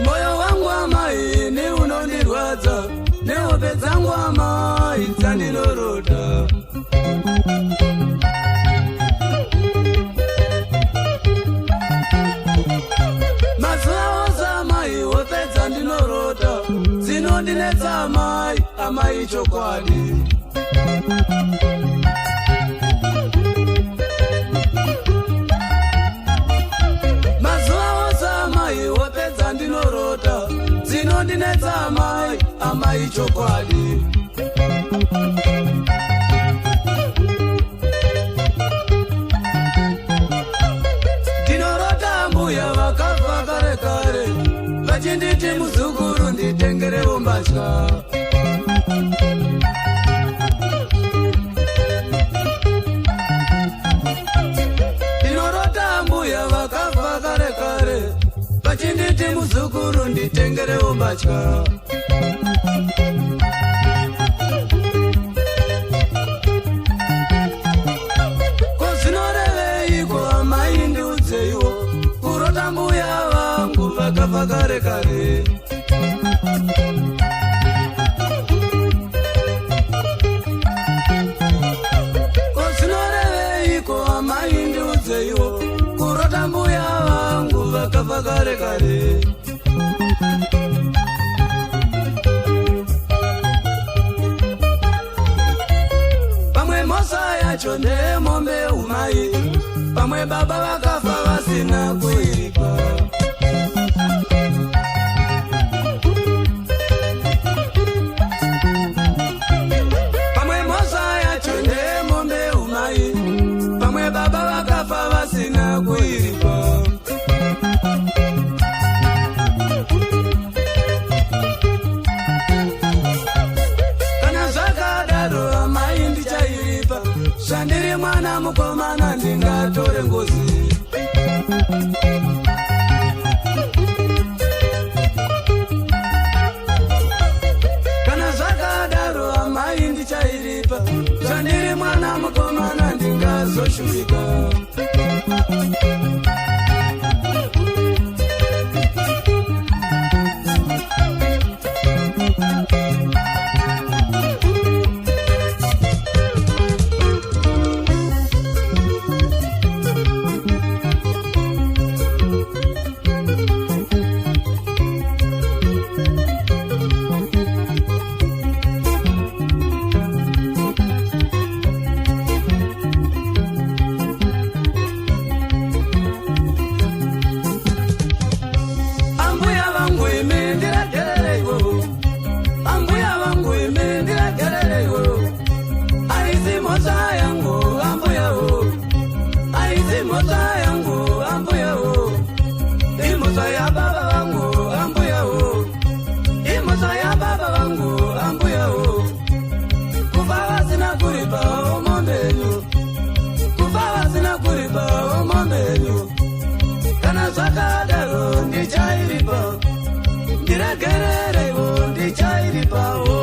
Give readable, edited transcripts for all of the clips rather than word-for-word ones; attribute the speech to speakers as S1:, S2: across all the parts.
S1: Moyo wangu amai ni unondirwadza, nehope dzangu amai dzandinoroda. Mazuva ose amai hope dzandinoroda dzinondinetsa amai, amai chokwadi. Dzinondinetsa amai, amai chokwadi. Ndinorota mbuya vakafa kare kare, vachinditi muzukuru nditengerewo mbatya. Ndinorota mbuya vakafa kare kare, vachinditi muzukuru nditengerewo mbatya. Kozinoreveiko amai ndiudzeiwo, kurota mbuya vangu vakafa kare kare. Kozinoreveiko amai ndiudzeiwo, kurota mbuya vangu vakafa kare kare. Pamwe mosa yacho ndemombe umai, pamwe baba vakafa vasina kuiripa. Pamwe mosa yacho ndemombe umai, pamwe baba vakafa vasina kuiripa. Kana zvakadaro amai ndichairipa, zvandiri mwana mukomana ndingatore ngozi. Kana zvakadaro amai ndichairipa, zvandiri mwana mukomana ndingazoshuvika. Kana zvakadaro ndichairipa, ndiregererewo ndichairipawo.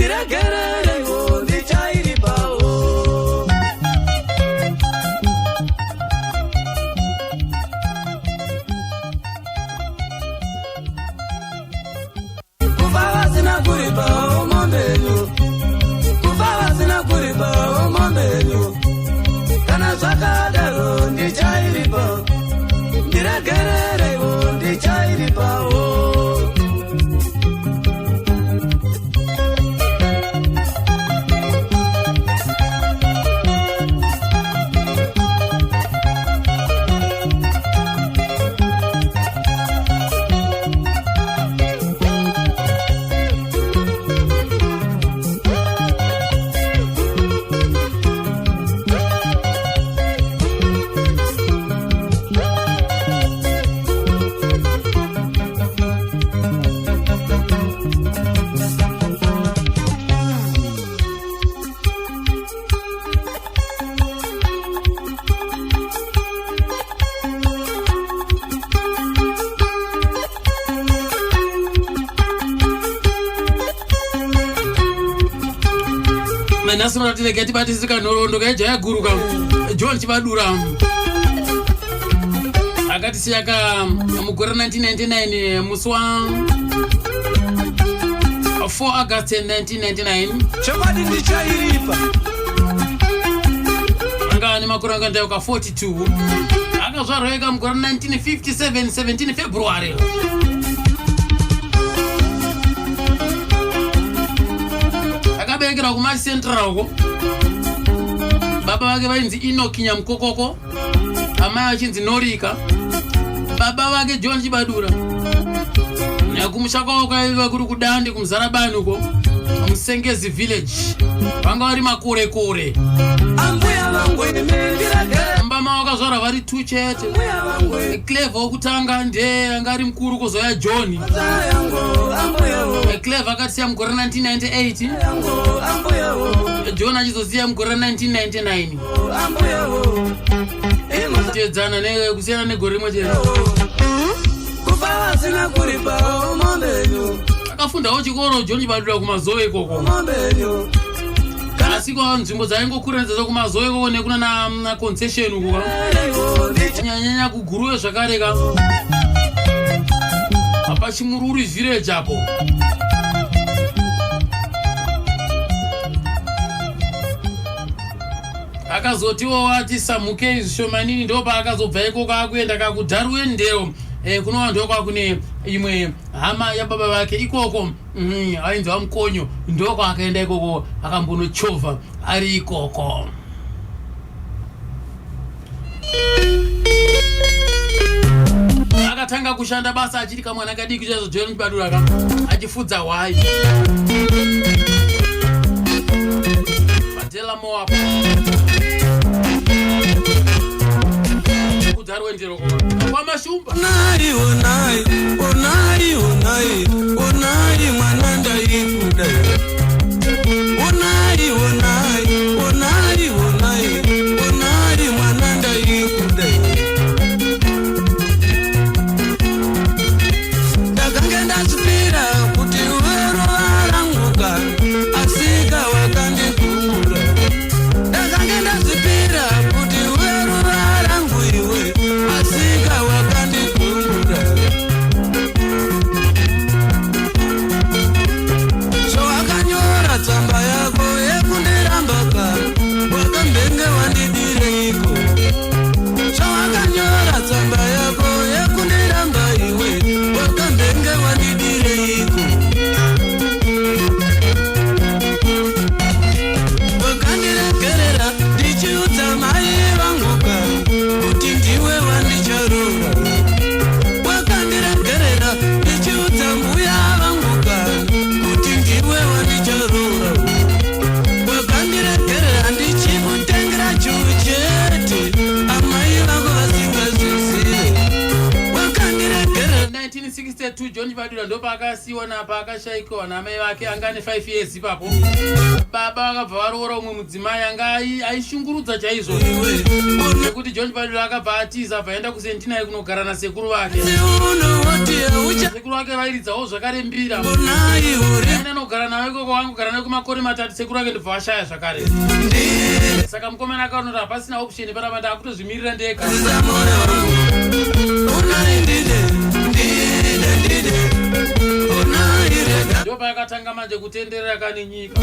S1: ndiregererewo ndichairipawo. Kufa vasina kuripawo mombenyu, kufa vasina kuripawo mombenyu, kana zvakadaro ndichairipawo, ndiregererewo ndichairipawo.
S2: Nasura tireke tibatisika nhorondo kaijaya guru kam John Chibadura akatisiyaka mugore 1999 musi wa 4 August 1999
S1: chokwadi ndichairipa
S2: anga ane makore akandauka 42 akazvarwa mugore 1957 17 February akaberekera kuma Central uko baba vake vainzi Enoch Nyamukokoko amai achinzi Norika baba vake John Chibadura nekumushaka wakaiva kuri kudandi kumuzarabani uko Musengezi village vanga vari makore kore
S1: ambuya vangu ndiregererewo
S2: mbama wakazvara vari 2 chete Clever wokutanga ndiye anga ari mukuru kuzoya John Clever akatisiya mugore 1998 John achizosiya mugore 1999 tedzana nekusiyana negore rimwe chete
S1: kufa vasina kuripawo mombenyu
S2: akafundawo chikoro John Chibadura kumazowe ikoko
S1: mombenyu
S2: asi kwa nzvimbo dzaingokurenza kumazowe ikoko nekuna na concession uko nyanyanya kuguruwe zvakareka apa Chimururi village apo akazotiwo wati samuke zvishomanini ndopa akazobva ikoko akuenda kakudharuwe ndero kuno vanhu kwakune imwe hama yababa vake ikoko ainzi Mukonyo ndoko akaenda ikoko akambonochovha ari ikoko akatanga kushanda basa achiri kamwana kadiki chazo John Chibadura achifudza hwai Madela Moab kudharwe ndero kwa mashumba
S1: onai mwana ndaikuda onai mwana ndaikuda ndakange ndasipira kuti uvero varanguka asika wakandikura ndakange ndasipira kuti uvero varangu iwe asika wakandikura so wakanyora tsamba yako yekundirambaka wakambenge wandidireiko so wakanyora tsamba yako yekundiramba iwe wakambenge wandidireiko wakandiregerera ndichiudza mai vanguka kuti ndiwe wandicharora wakandiregerera ndichiudza mbuya vanguka kuti ndiwe wandicharora wakandiregerera ndichikutengera chuu chete amai vangu vasingazvizive wakandiregerera
S2: 1960 1962 John Chibadura ndo paakasiwa napa akashayikiwa namai vake anga ane 5 years ipapo. Baba vakabva varoora umwe mudzimai anga aishungurudza chaizvo nekuti John Chibadura akabva atiza abva aenda kuSentinai kunogara nasekuru vake. Sekuru vake vairidzawo zvakarembira. Aina anogara nawe ikoko wangogara nawe kumakore matatu sekuru vake ndobva vashaya zvakare. Saka mukomana akaona kuti hapasina option panapa ndakutozvimirira ndega. Ndo paakatanga manje kutenderera kane nyika.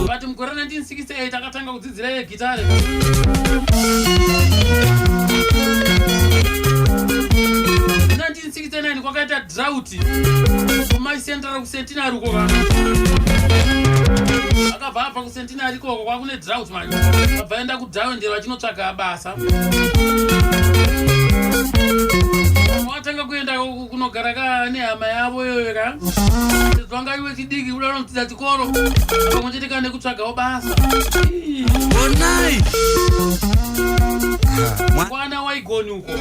S2: But mukore 1968 akatanga kudzidzira iye gitare. 1969 kwakaita drought kumaisendera kuSentinari uko kana. Akabva abva kuSentinari ikoko kwakune drought manje. Abva aenda kuDhawendera achinotsvaga basa. Watanga kuenda kunogara kane hama yavo yoyo ka. Zvanga iwe chidiki uda unodzidza chikoro. Pamwechetekane kutsvagawo basa.
S1: Onai.
S2: Mwana waigoni uko.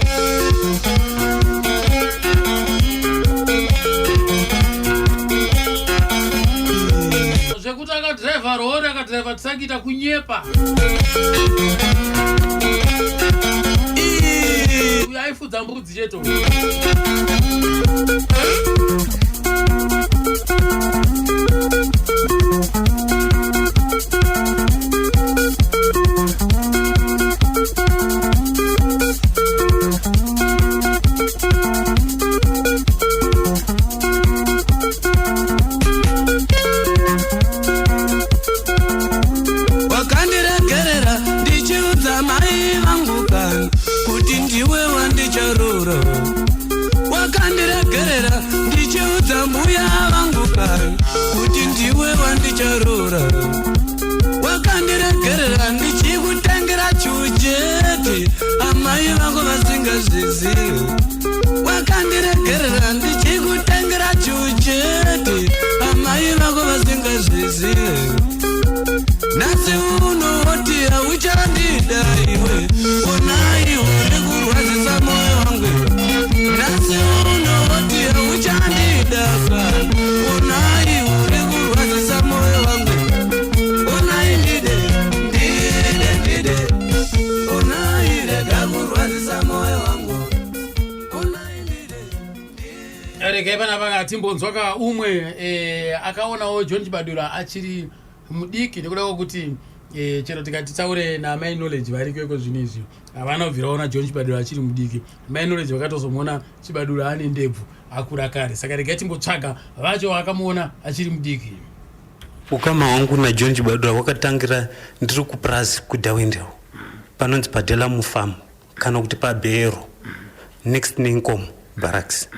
S2: Zvekuti akadhiraivha rori akadhiraivha tisakita kunyepa. Uya aifudza mbudzi cheto. Timbonzwaka umwe akaonawo John Chibadura achiri mudiki nekuda kwokuti chero tikati taure namai knowledge variko zvinizvi havana kubviraona John Chibadura achiri mudiki. Mai knowledge vakatozomuona Chibadura ane ndebvu akura kare, saka regai timbotsvaga vacho vakamuona achiri mudiki.
S3: Ukama wangu na John Chibadura wakatangira ndiri kuPrazi kuDhawendera panonzi padela mufamu kana kuti paBhero next Ninkom Barracks.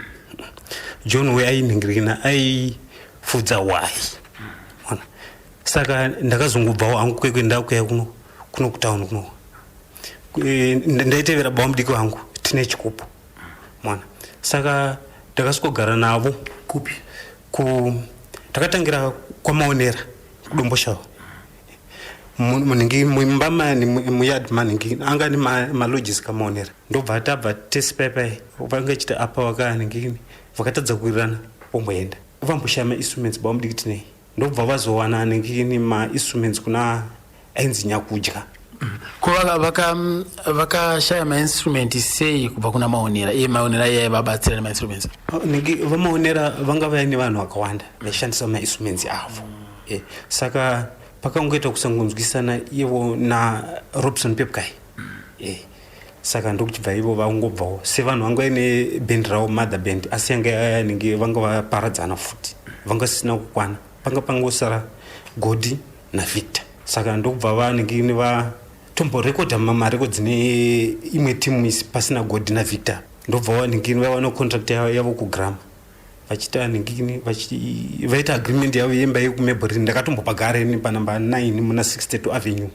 S3: John we ainingirina aifudza wai. Saka ndakazongobvawo hangu kwekuenda kuya kuno kutauni kuno. Ndaitevera baba mudiki wangu tine chikupu. Mwana. Saka ndakasvogara navo kupi takatangira kwamaonera kuDomboshawa. Muningi muimbamani muyard maningi anga ni malogis kamaonera. Ndobva tabva test paper vanga chita apa wakaningini. Vakatadza kuirana pomboenda vamboshama instruments bamudiki tinei ndobva vazowana ningini instruments kuna ainzi nyakudya.
S4: Kuva vakashaya instruments sei kubva kuna maonera maonera iye vabatsira instruments
S3: ningi vamaonera vanga vaine vanhu vakawanda vaishandisa instruments avo. Saka pakangoita kusangonzwisana ivo na Robson Pepkai. Saka ndokuchibva ivo vaungobvawo sevanhu vanga ine band ravo mother band asi yanga ningi vanga vaparadzana futi vanga sisina kukwana panga pangosara Godi na Victor. Saka ndokubva vaningini vatomborekodha marecords neimwe timu isi pasina Godi na Victor. Ndobva vaningini vawana contract yavo kuGrama vachita ningini vaita agreement yavo yemba yekumebhori. Ndakatombopa gareni panamba 9 muna 62 Avenue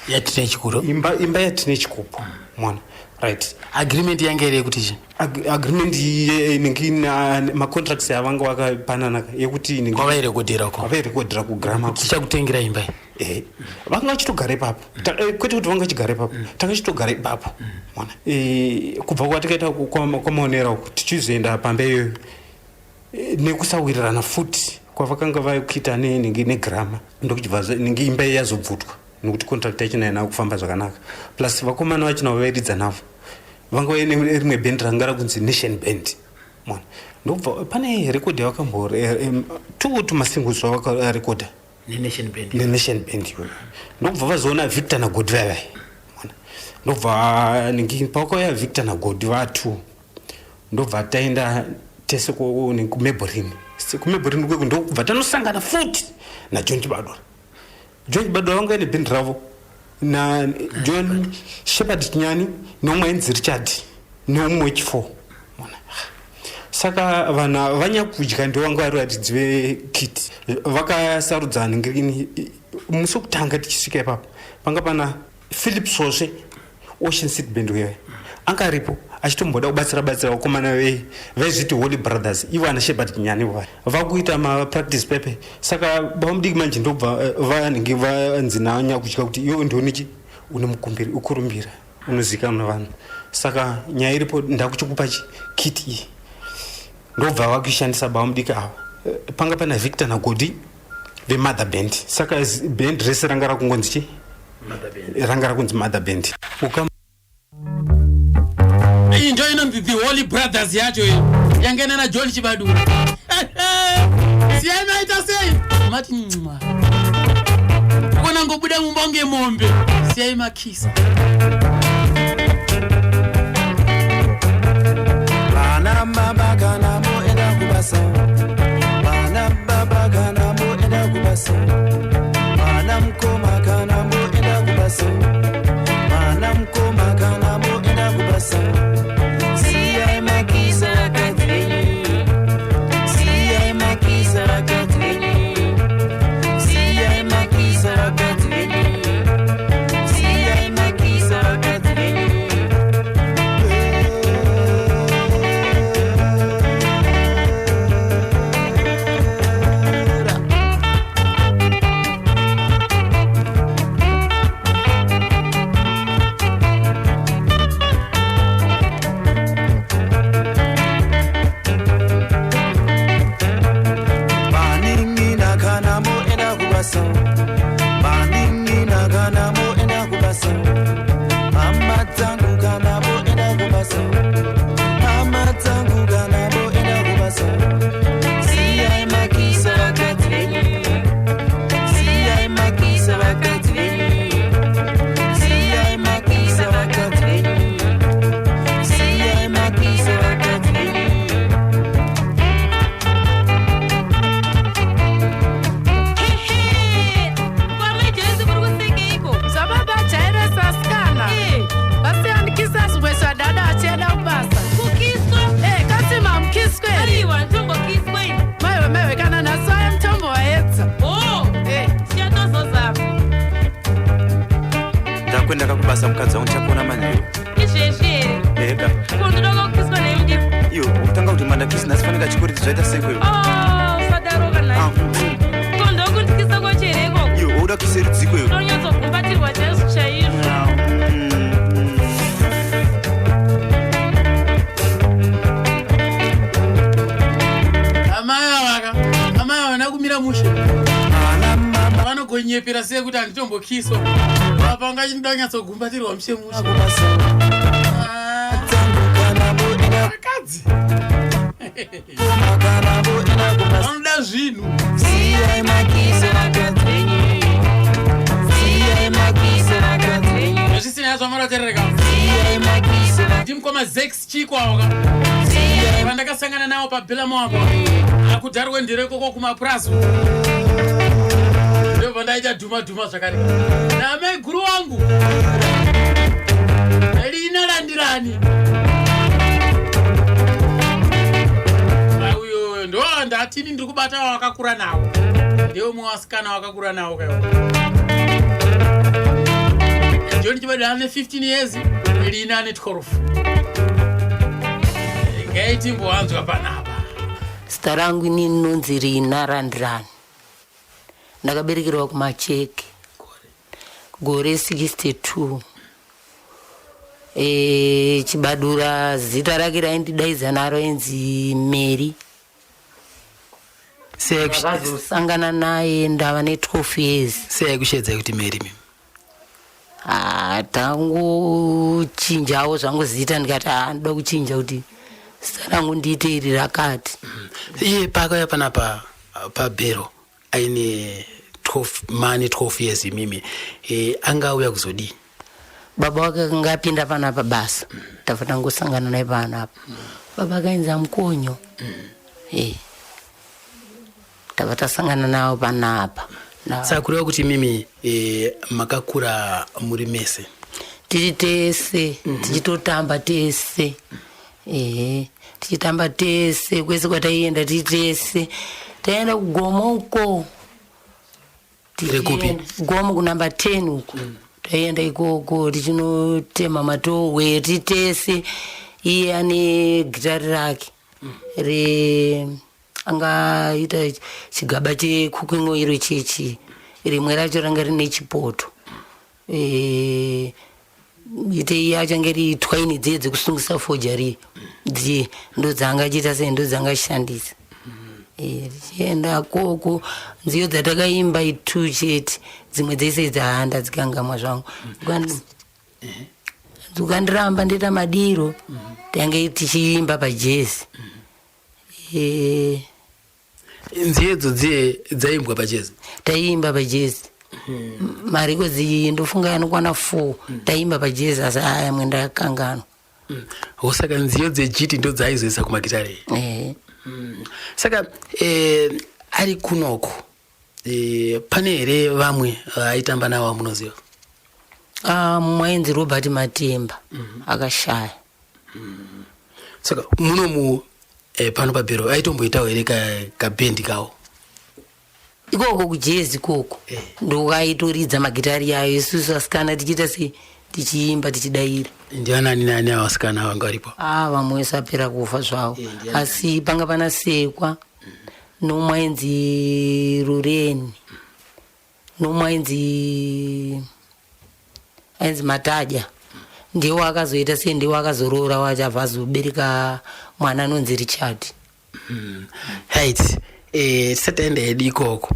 S4: yatine chikuru
S3: imba yatine chikupu mwana. Right.
S4: Agreement yange iri kuti
S3: agreement ningina ma contracts yavanga vakapanana yekuti
S4: ningi kwavaire kodera
S3: kuGrama
S4: chichakutengira imba
S3: vanga vachitogara ipapo kwete kuti vanga chigara ipapo tanga chitogara ipapo mwana kubva kwatikaita kwamaonera uku tichizoenda pambeyo nekusawirirana futi kwavakanga vakuita negrama ndokuchibva ninge imba yazobvutwa nokuti contract yachina yana kufamba zvakanaka plus vakomana vachina vavairidza navo vanga vaine rimwe band ranga rakunzi Nation Band mwana ndobva pane record tumasingles vavakarekoda Nation Band ndobva vazoona Victor naGod vavai mwana ndobva ningi pakauya Victor naGod vatu ndobva taenda tese kumebhorini kweku ndokubva tanosangana futi naJohn Chibadura vanga ine band ravo na John Shepard Chinyani nomwe ainzi Richard nomwe Chifo mwana saka vana vanyakudya ndovanga vari varidzi vekiti vakasarudza ningirikini musi wekutanga tichisvika ipapo panga pana Philip Soshe Ocean City Band wewe anga aripo achitomboda kubatsira vakomana vezviti Holy Brothers ivo ana Shepard Chinyani vari vakuita mapractice pepe saka bamudiki manje ndobva vanenge vanzi nanyakudya kuti iwe ndonichi une mukumbiri ukurumbira unozikanwa navanhu saka nyaya iripo ndakuchikupa kiti iyi ndobva vakuishandisa bamudiki ava panga pana Victor naGod veMother Band saka band rese ranga rakungonzi chi ranga rakunzi Mother Band
S2: ndio inonzi the Holy Brothers yacho yangena na John Chibadura siyana itasei mati mwa kona ngobuda mumbonge mombe siyai makisa
S1: bana baba kana mo enda kubasa bana baba kana mo enda kubasa bana mkoma kana mo enda kubasa bana mkoma kana mo enda kubasa siyai makisa katweni siyai makisa katweni siyai makisa katweni siyai makisa katweni
S5: ndakakubasa mukadzi wangu chakona manheru
S6: izvezvi
S5: ega
S6: kundoda kukiswa nemudi
S5: iyo utanga kuti mandakisi nasifanika chikoriti zvaita sekweo
S6: sadaro kana kundoda kundikisa kochereko
S5: iyo wauda kuisa rudziko iyo
S6: tonyatsokumbatirwa jesu chaizvo
S2: amaya vana kumira mushe vanogonyepera sei kuti handitombokiswa panga chinoda kunyatsogumbatirwa mushe mushe akadzi vanoda zvinhu zvisina zvamaraterereka ndimukoma Zex chikwawaka vandakasangana navo pabhilamo apo akudharwe ndireko kumaprazo ndobva ndaita dhuma zvakare namai guru wangu lina landirani uyo ndo ndatini ndiri kubata wakakura nawo ndiwo mumwe wasikana wakakura nawo kaiwa John Chibadura ane 15 years lina ane 12 ngaitimbowanzwa panapa
S7: zita rangu inini nonzi Rina Randirani ndakaberekerwa kuMacheke gore 62. Chibadura zita rake raindidaidza naro inzi Mary. Akazosangana naye ndava ne12 years.
S4: Sei kushedza kuti Mary mimi?
S7: Tangochinjawo zvangu zita ndikati ndoda kuchinja kuti zita rangu ndiite iri rakati.
S4: Iye pakauya panapa paBhero aine 12 years mimi. Angauya kuzodii?
S7: Baba wake ngapinda panapa basa. Tafata ngosangana naye panapa. Baba akainza mkonyo. Tafata sangana nawo panapa.
S4: Sakurewa kuti mimi makakura muri mese.
S7: Tiri tese, tichitotamba tese. Tichitamba tese, kwese kwataienda tiri tese. Taenda kugomo uko.
S4: Tiri kupi?
S7: Gomo kunamba 10 uko. Taenda ikoko tichinotema matowe tiri tese. Iye ane gitari rake. Angaita chigaba chekukwingo iro chechi. Rimwe racho ranga rine chipoto. Ite yacho ngeri twaini dzedze kusungisa forgery. Ndo dzanga chita sei ndo dzanga shandisa. Tienda koko nziyo dzatakaimba 2 chete dzimwe dzese dzahanda dzikangamwa zvangu. Dukandiramba ndita madiro tange tichiimba pajezi.
S4: Nziyedzo dzaimbwa pajezi?
S7: Taimba pajezi. Mariko ndofunga yanokwana 4 taimba pajezi asi aya mwenda yakangano.
S4: Osaka nziyo dzejiti ndo dzaizoisa kumagitare. Saka ari kunoko pane here vamwe aitamba nawo munoziva?
S7: Mwainzi Robert Matemba akashaya.
S4: Saka munomu pano paBhero aitomboitawo here kabhendi kawo?
S7: Ikoko kujezi koko ndokaitoridza magitari yayo isusu asikana tichiita sei tichiimba tichidaira.
S4: Ndianani nani avasikana vanga varipo?
S7: Vamwe sapera kufa zvavo. Asi panga pana Sekwa nomwainzi Rureni nomwainzi Mataja. Ndiwo akazoita sei ndiwo akazorora wacho abva azobereka mwana anonzi Richard.
S4: Right. Tisataenda hedu ikoko.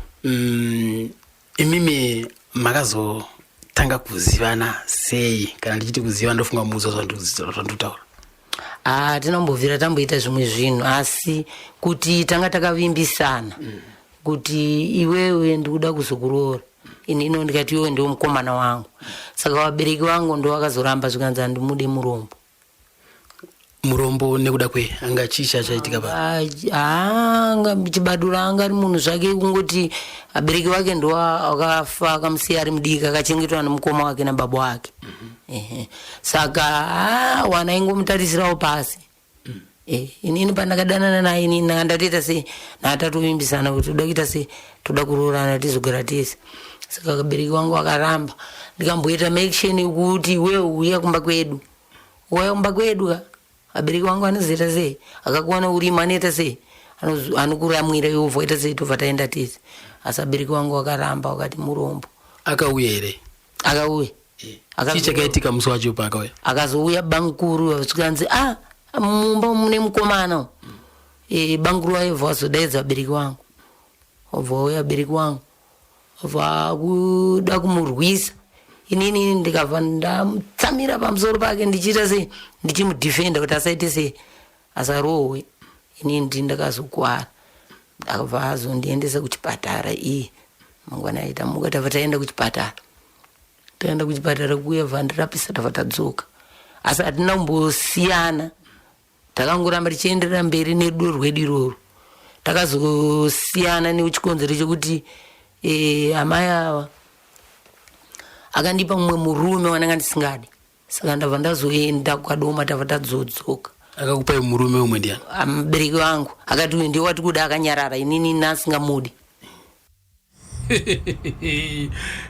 S4: Imimi makazotanga kuzivana sei? Kana ndichiti kuziva ndofunga muzo zvandutaura.
S7: Tinombobvira tamboita zvimwe zvinhu asi kuti tanga takavimbisana kuti iwewe ndikuda kuzokuroora. Inino ndikati iwewe ndiwo mukomana wangu. Saka vabereki vangu ndo vakazoramba zvikanzi ndimude murombo.
S4: Murombo nekuda kwe anga chisha chaitika pa?
S7: Chibadura anga ari munhu zvake kungoti abereki wake ndo akafa akamusiya ari mudiki akachengetwa nemukoma wake nababa wake. Saka wana ingomutarisirawo pasi. Inini pandakadanana naye inini ndatoita sei natatovimbisana kuti toda kuita sei toda kuroorana tizogara tese. Saka abereki wangu akaramba ndikamboita maction yekuti iwewe uya kumba kwedu. Uya kumba kwedu abereki wangu anozoita sei akakuona uri maneta sei anokuramwira Yehova waita sei tobva taenda tese. Asi abereki wangu akaramba wakati murombo.
S4: Akauya here?
S7: Akauya.
S4: Chii chakaitika musi wacho paakauya?
S7: Akazouya bankuru vachikanzi mumba mune mukomana. Bankuru waibva wazodaidza abereki wangu. Wabva wauya abereki wangu wabva kuda kumurwisa. Inini ndikabva ndamutsamira pamusoro pake ndichiita sei ndichimudhifenda kuti asaite sei asarohwe. Inini ndindakazokuwara. Akabva azondiendesa kuchipatara mangwana aitamuka tabva taenda kuchipatara. Taenda kuchipatara kuuya bva ndirapisa tabva tadzoka. Asi hatina kumbosiyana. Takangoramba tichienderera mberi nerudo rwedu iroro. Takazosiyana nechikonzero chekuti amai ava akandipa mumwe murume wananga ndisingadi. Saka ndabva ndazoenda kwadoma tabva tadzodzoka.
S4: Akakupai murume umwe ndiani?
S7: Mubereki wangu akati uyu ndiye wati kuda akanyarara inini nasingamudi.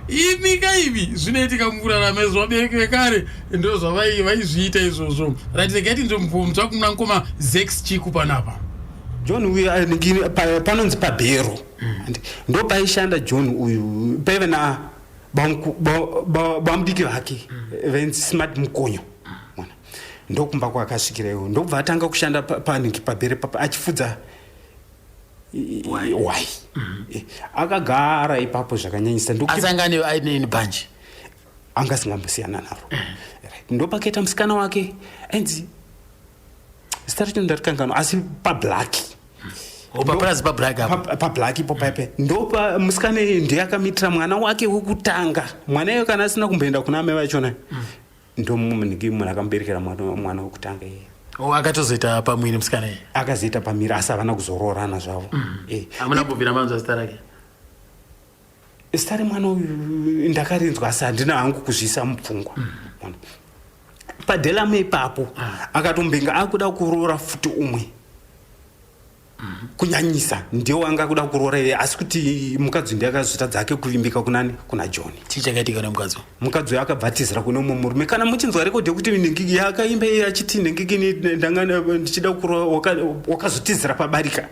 S2: Imika ivi zvinoitika mukurarama zvabereki vekare ndo zvavaizviita izvozvo. Ratirekaiti ndombomtsva kumuna mukoma Zex Chiku panapa.
S3: John uyu panonzi paBhero. Ndo paishanda John uyu paive bamudiki vake venzi smart mukonyo mwana ndokumba kwakasvikira iwo ndobva atanga kushanda panhingi pabere papa achifudza wai akagara ipapo zvakanyanyisa
S4: asangane aine bhanji
S3: angasingambosiyana naro ndopakaita musikana wake ainzi zita racho ndarikangano asi pablaki pablaki ipo paipe ndopa musikana ndiye akamitira mwana wake wekutanga mwana iye kana asina kumboenda kuna amai vachona ndomunhingi munhu akamuberekera mwana wekutanga iye
S4: akatozoita pamwiri musikana iye
S3: akazoita pamwiri asi havana kuzoroorana zvavo
S4: hamuna kubvira manzwa zita rake
S3: zita remwana uyu ndakarinzwa asi handina hangu kuzviisa mupfungwa padhelamo ipapo akatombenga akuda kuroora futi umwe kunyanyisa ndiwo anga kuda kuroora iye asi kuti mukadzi ndiye akazvita dzake kuvimbika kunani kuna John
S4: chichakaitika
S3: mukadzi uyo akabhatizira kune umwe murume kana muchinzwa rekodhi yekuti nhingiki akaimba iye achiti nhingiki ndichida kuroora wakazotizira pabarika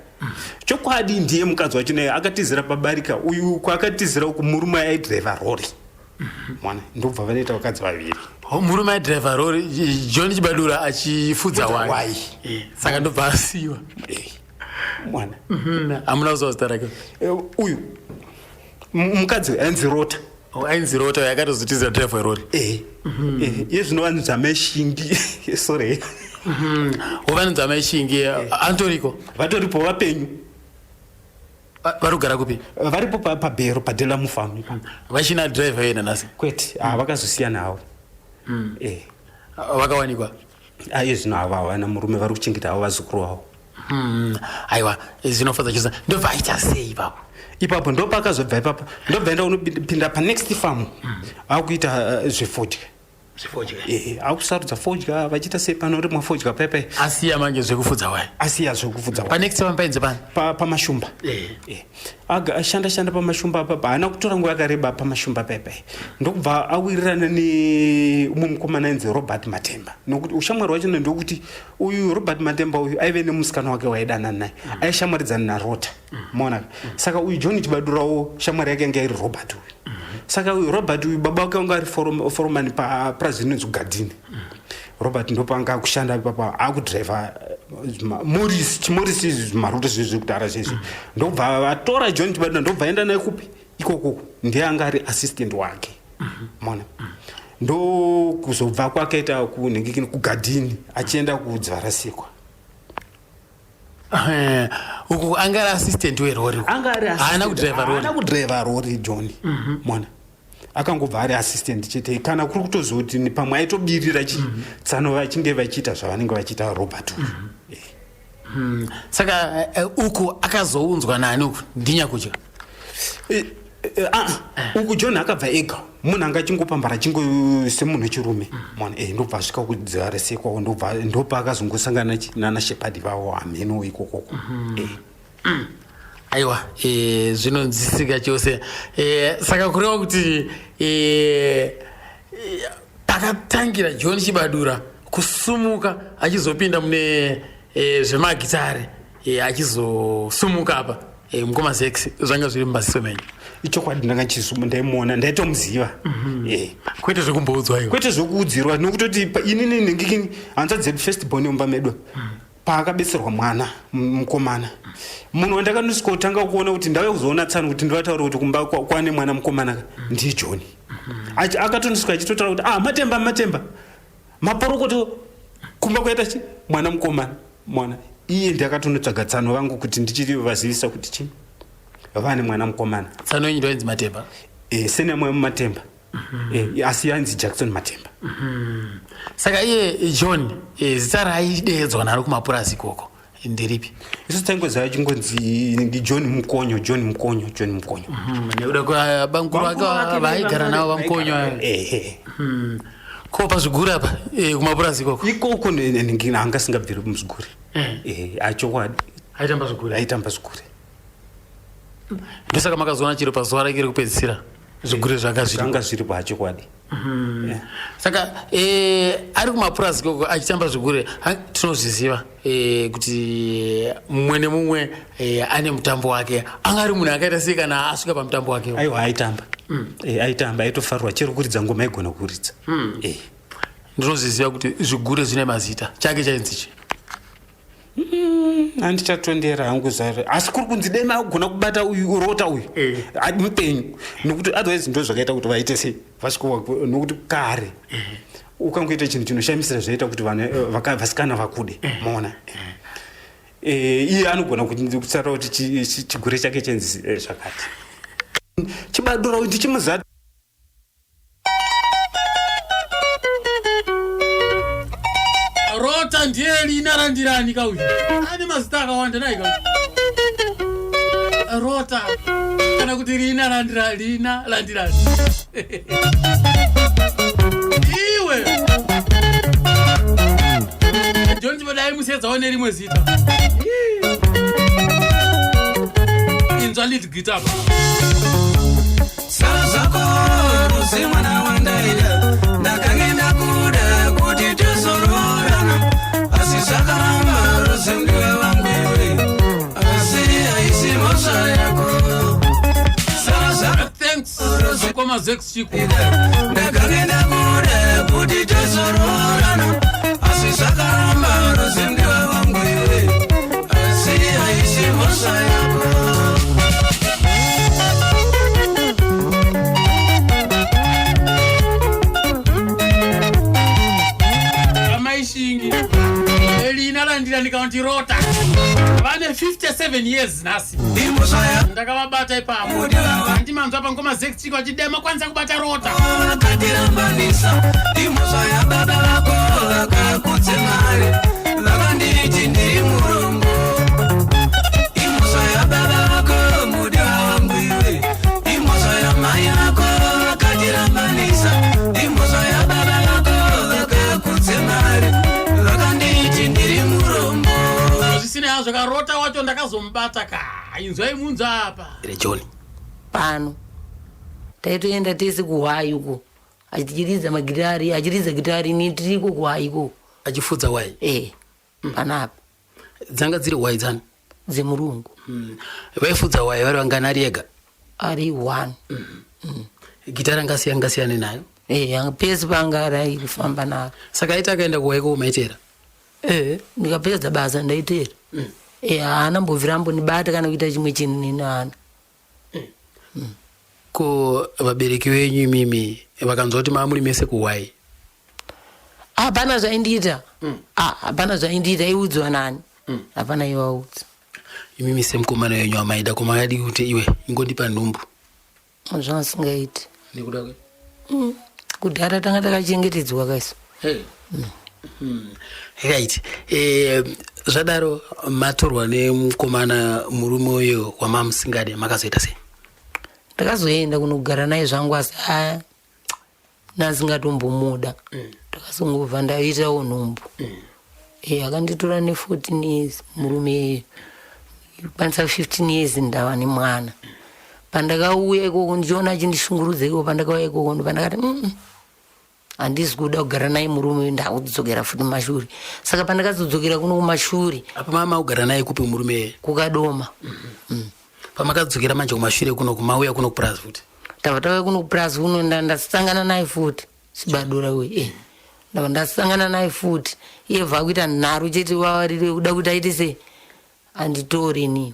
S3: chokwadi ndiye mukadzi wacho naye akatizira pabarika uyu kwaakatizira uku murume aidhiraivha rori mwana ndobva vanoita vakadzi vaviri
S4: murume aidhiraivha rori John Chibadura achifudza wai saka ndobva asiwa
S3: mwana
S4: hamuna kuziva zita rake
S3: uyu mukadzi ainzi Rota
S4: yakatozotizira dhiraivha yerori
S3: iye zvinovanzi ameshingi sorry
S4: wovanonzi ameshingi antoriko
S3: vatoripo vapenyu
S4: vari kugara kupi
S3: varipo pabhero padhela mufamu
S4: vachina dhiraivha yena nhasi
S3: kwete vakazosiyana havo
S4: vakawanikwa
S3: iye zvino havo havana murume vari kuchengeta havo vazukuru vavo
S4: aiwa zvinofadza chose ndobva aita sei
S3: ipapo ndopakazobva ipapo ndobva enda unopinda panext farm akuita zvefodya akusarudza fodya vachiita sei panorimwa fodya paipai
S4: asiya manje zvekufudza wai
S3: asiya zvekufudza
S4: panext farm painze pani
S3: pamashumba ashanda pamashumba apa haana kutora nguva yakareba pamashumba paipai ndokubva awirirana neumwe mukomana ainzi Robert Matemba nokuti ushamwari wacho ndokuti uyu Robert Matemba uyu aive nemusikana wake waidanana naye aishamwaridzana naRota maona saka uyu John Chibadurawo shamwari yake yanga iri Robert uyu saka uyu Robert uyu baba wake wanga ari foromani paprazi inonzi Gadini Robert ndopanga kushanda papa akudhiraivha chimorisi zvimaruto zvezvekudhara zvezvi ndobva vatora John Chibadura ndobva enda naye kupi ikoko ndiye anga ari assistant wake mona ndokuzobva kwakaita kunhingikini kugadhini achienda kudzivarasikwa
S4: uku anga ari assistant werori haana
S3: kudhiraivha rori John mona akangobva ari assistant chete kana kuri kutozoti pamwe aitobirira tsano vachinge vachiita zvavanenge vachiita Robert
S4: saka uku akazounzwa nani uku ndinyakudya
S3: uku John akabva ega munhu anga achingopambara chingo semunhu wechirume mwana ndobva asvika kudzivaresekwa ndopa akazongosangana nana shepadi vavo hameno ikokoko
S4: aiwa zvinonzisika chose saka kureva kuti pakatangira John Chibadura kusumuka achizopinda mune zvemagitare achizosumuka apa mukoma sex zvanga zviri mumaziso menyu
S3: ichokwadi ndanga ndaimuona ndaitomuziva
S4: kwete zvekumboudzwa iwo
S3: kwete zvekuudzirwa nokutoti inini nhingikini hanza dzedu festborn yomba medu paakabetserwa mwana mukomana munhu wandakanosvikotanga kuona kuti ndave kuzoona tsano kuti ndivataura kuti kumba kwane mwana mukomana ndiye John akatonosvika achitotaura kuti matemba maporokoto kumba kwaita mwana mukomana mwana iye ndakatonotsvaga tsano vangu kuti ndichivazivisa kuti chii vane mwana mukomana
S4: tsano yenyu ndoinzi Matemba
S3: sene mwe Matemba asi yanzi Jackson Matemba
S4: saka iye John zita raideedzwa naro kumapurasi ikoko ndiripi
S3: isu taingoziva chingonzi John Mukonyo
S4: nekuda kwabanguru vake vaigara navo vamukonyo ko pazviguri apa kumapurasi ikoko
S3: anga asingabviri muzviguri achokwadi
S4: aitamba zviguri
S3: aitamba zviguri
S4: ndosaka makazoona chiro pazuva rake rekupedzisira zvigure zvakazviri
S3: zvanga zviripo hachokwadi.
S4: saka ari kumapurazi koko achitamba zvigure tinozviziva kuti mumwe nemumwe ane mutambo wake. anga ari munhu akaita sei kana asvika pamutambo wake?
S3: Aiwa, aitamba aitamba, aitofarwa chero kuridza ngoma aigona kuridza.
S4: Ndinozviziva kuti zvigure zvine mazita. Chake chainzichi
S3: handichatondera hangu zare, asi kuri kunzidema agona kubata uyu urota uyu mupenyu, nokuti otherwise ndo zvakaita kuti vaite sei vasvikowa, nokuti kare ukangoita chinhu chinoshamisira zvaita kuti vasikana vakude maona. Iye anogona kutsara kuti chigure chake chenzi zvakati chibadura kuti chimuzati.
S2: Rota ndiye linarandirani kauyu ane mazita akawanda nai kauyu Rota kana kuti linarandirani iwe John Jibadai musedza one rimwe zita inzwa lead guitar
S1: sara zako ruzi mwana wandaida ndakangenda kuda kuti tizororana asi zvakaramba ruzi ndiwe wangwewe asi haisi mhosva yako. Sara zako
S2: thanks koma zex chiku
S1: ndakangenda kuda kuti tizororana asi zvakaramba ruzi ndiwe wangwewe asi haisi mhosva yako.
S2: Elinarandirani kaunti Rota vane 57 years nasi ndakavabata ipapo handimanzwa pangoma zexico achidema kwanisa kubata Rota
S1: akatirambanisa imhosva yababa vako vakakudze mari vakanditi ndiri murombo. Imhosva yababa vako mudiwa wangu iwe, imhosva yamai vako vakatirambanisa imhosva yababa vako vakakudze mari vakanditi ndiri murombo.
S2: zvisine hazvo kaRota wacho ndakazombata inzwai munza apa
S4: John
S7: pano taitoenda tese kuhwai uko achiridza magitari achiridza gitari ni tiriko kuhwai uko
S4: achifudza wai
S7: panapa
S4: dzanga dziri wai dzani
S7: dzemurungu.
S4: vaifudza wai vari vangana ari ega
S7: ari 1
S4: gitari angasiyana nayo
S7: pesi panga raifamba naro.
S4: saka aita akaenda kuwaiko umaitera
S7: ndikapedza basa ndaitera haana mbobvirambo nibata kana kuita chimwe chinhu ninana.
S4: ko vabereki venyu imimi vakanzwa kuti maamuri mese kuwai?
S7: hapana zvaindiita hapana zvaindiita iudzwa nani hapana ivaudza.
S4: imimi semukomana wenyu wamaida komayadi kuti iwe ingondipa nhumbu
S7: zvangasingaiti
S4: nekuda kwe
S7: kudhara tanga takachengetedzwa kaisa.
S4: right. Zvadaro matorwa nemukomana murume uyo wamamusingade makazoita sei?
S7: Ndakazoenda kunogara naye zvangu asi nasingatombomuda. Ndakazongobva ndaitawo nhumbu. Akanditora ne14 years murume kwanisa 15 years ndava nemwana. Pandakauya ikoko ndichiona achindishungurudza ikoko pandakauya ikoko ndopandakati handisi kuda kugara naye murume ndakudzokera futi mumashure. Saka pandakazodzokera kuno kumashure.
S4: Apa mama kugara naye kupi murume?
S7: Kukadoma.
S4: Pamakadzokera manje kumashure kuno kumauya kuno kupurazi futi?
S7: Tavatawe kuno kupurazi kuno ndasangana naye futi. Sibadura we ndasangana naye futi. Iye vakuita nharo chete wawarire kuda kuti aite sei? Anditori ni.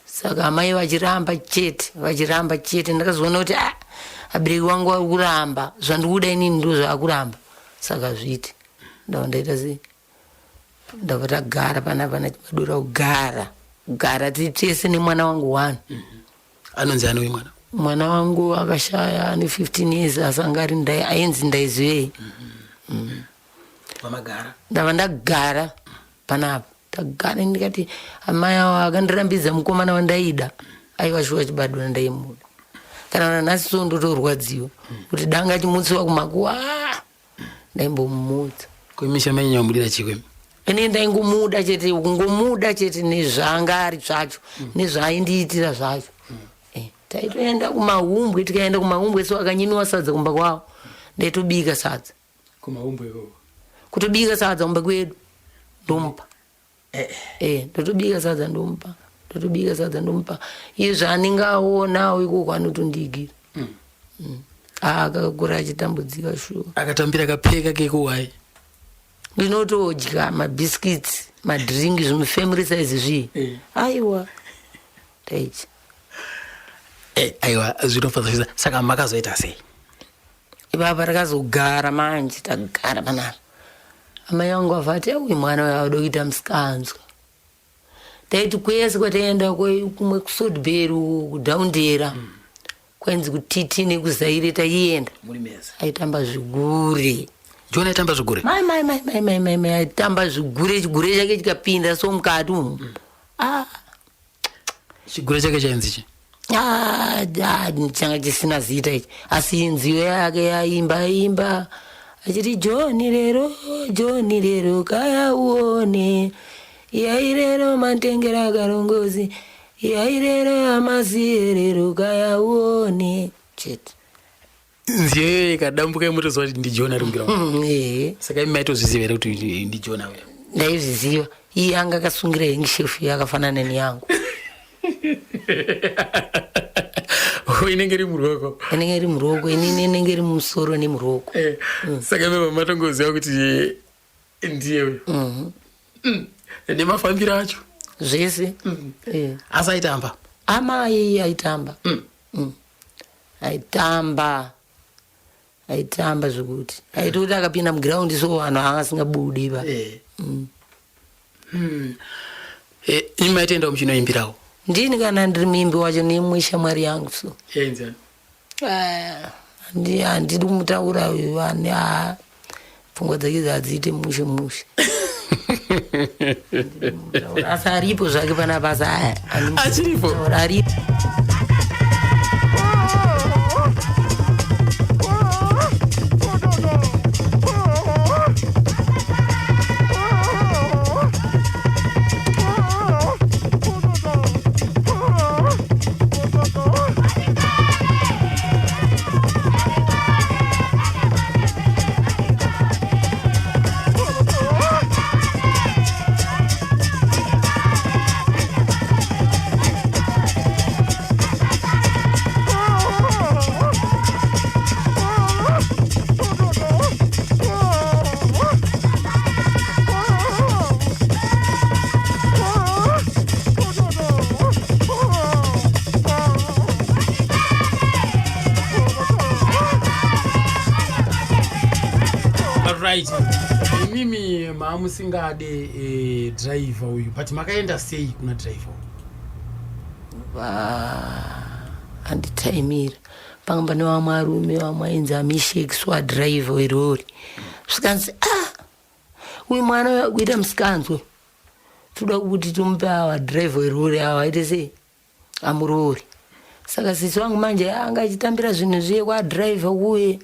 S7: Saka amai vachiramba chete ndakazoona kuti abereki wangu ari kuramba zvandikuda inini ndo zvaakuramba. Saka zviti ndaita sei? Ndava tagara panapa chibadura kugara tese nemwana wangu 1.
S4: Anonzi ani uyu mwana?
S7: Mwana wangu akashaya ane 15 years asanga ari ainzi Ndaizwei.
S4: Wamagara?
S7: Ndava ndagara panapa tagara ndikati amai awo akandirambidza mukomana wandaida aiwa shuwa chibadura ndaimuda. Kana nhasi so ndotorwadziwa kuti danga chimutsiwa kumakuwa ndaimbomudza.
S4: Kuimisha manyanya wamudira chikwemi?
S7: Ine ndaingomuda chete nezvaanga ari zvacho nezvaaindiitira zvacho. taitoenda kumaumbwe, tikaenda kumaumbwe so akanyimiwa sadza kumba kwawo ndaitobika sadza
S2: kumaumbwe ko
S7: kutobika sadza kumba kwedu ndompa ndotobika sadza ndompa iye zvanenge aonawo ikoko anotondigira akakura achitambudzika shuwa
S4: akatambira kapfeka kekuwai
S7: ndinotodya mabhiskits madrink zvimufamily size zvii aiwa taichi
S4: aiwa zvinofadzisa saka makazoita sei
S7: ipapa takazogara manje tagara panapa amai vangu vavati uyu mwana wauda kuita musikanzwa taiti kwese kwataenda kumwe kusodberry kudowndera kwenzi kutiti nekuzaire taienda aitamba zvigure
S4: jona aitamba zvigure
S7: mai aitamba zvigure chigure chake chikapinda so mukati umu
S4: chigure chake chainzichi
S7: changa chisina zita ichi asi nziyo yake yaimba achiti joni lero kaya uone yairero matengera akarongozi yairero amaziyerero kaya uone chete
S4: nziyo ikadambuka imutozwa kuti ndijona ari mungira saka imi maitozviziva here kuti ndijona uya
S7: ndaizviziva iye anga akasungira hengishefu yakafanana neyangu
S4: inenge iri muruoko
S7: inini inenge iri mumusoro nemuruoko
S4: saka mema matongoziva kuti ndiye uyo nemafambiro acho
S7: zvese
S4: asi aitamba
S7: amai aitamba zvekuti aitoti akapinda mugiraundi so vanhu angasingabudi pa
S4: imi maitoendawo muchinoimbirawo
S7: ndini kana ndiri muimbi wacho nemwe shamwari yangu so handidi kumutaura uyu pfungwa dzake dzadziite mushe asi aripo zvake panapa
S4: achiripo
S7: aripo
S2: right mimi maamusingade driver uyu but makaenda sei kuna driver
S7: handitaimira pangamba nevamwe arume vamwe ainzi amishekiswa driver werori svikanzi uyu mwana kuita musikanzwe toda kuti tomupe awa driver werori awa aite sei amurori saka sisi wangu manje anga achitambira zvinhu zviye kwadriver uye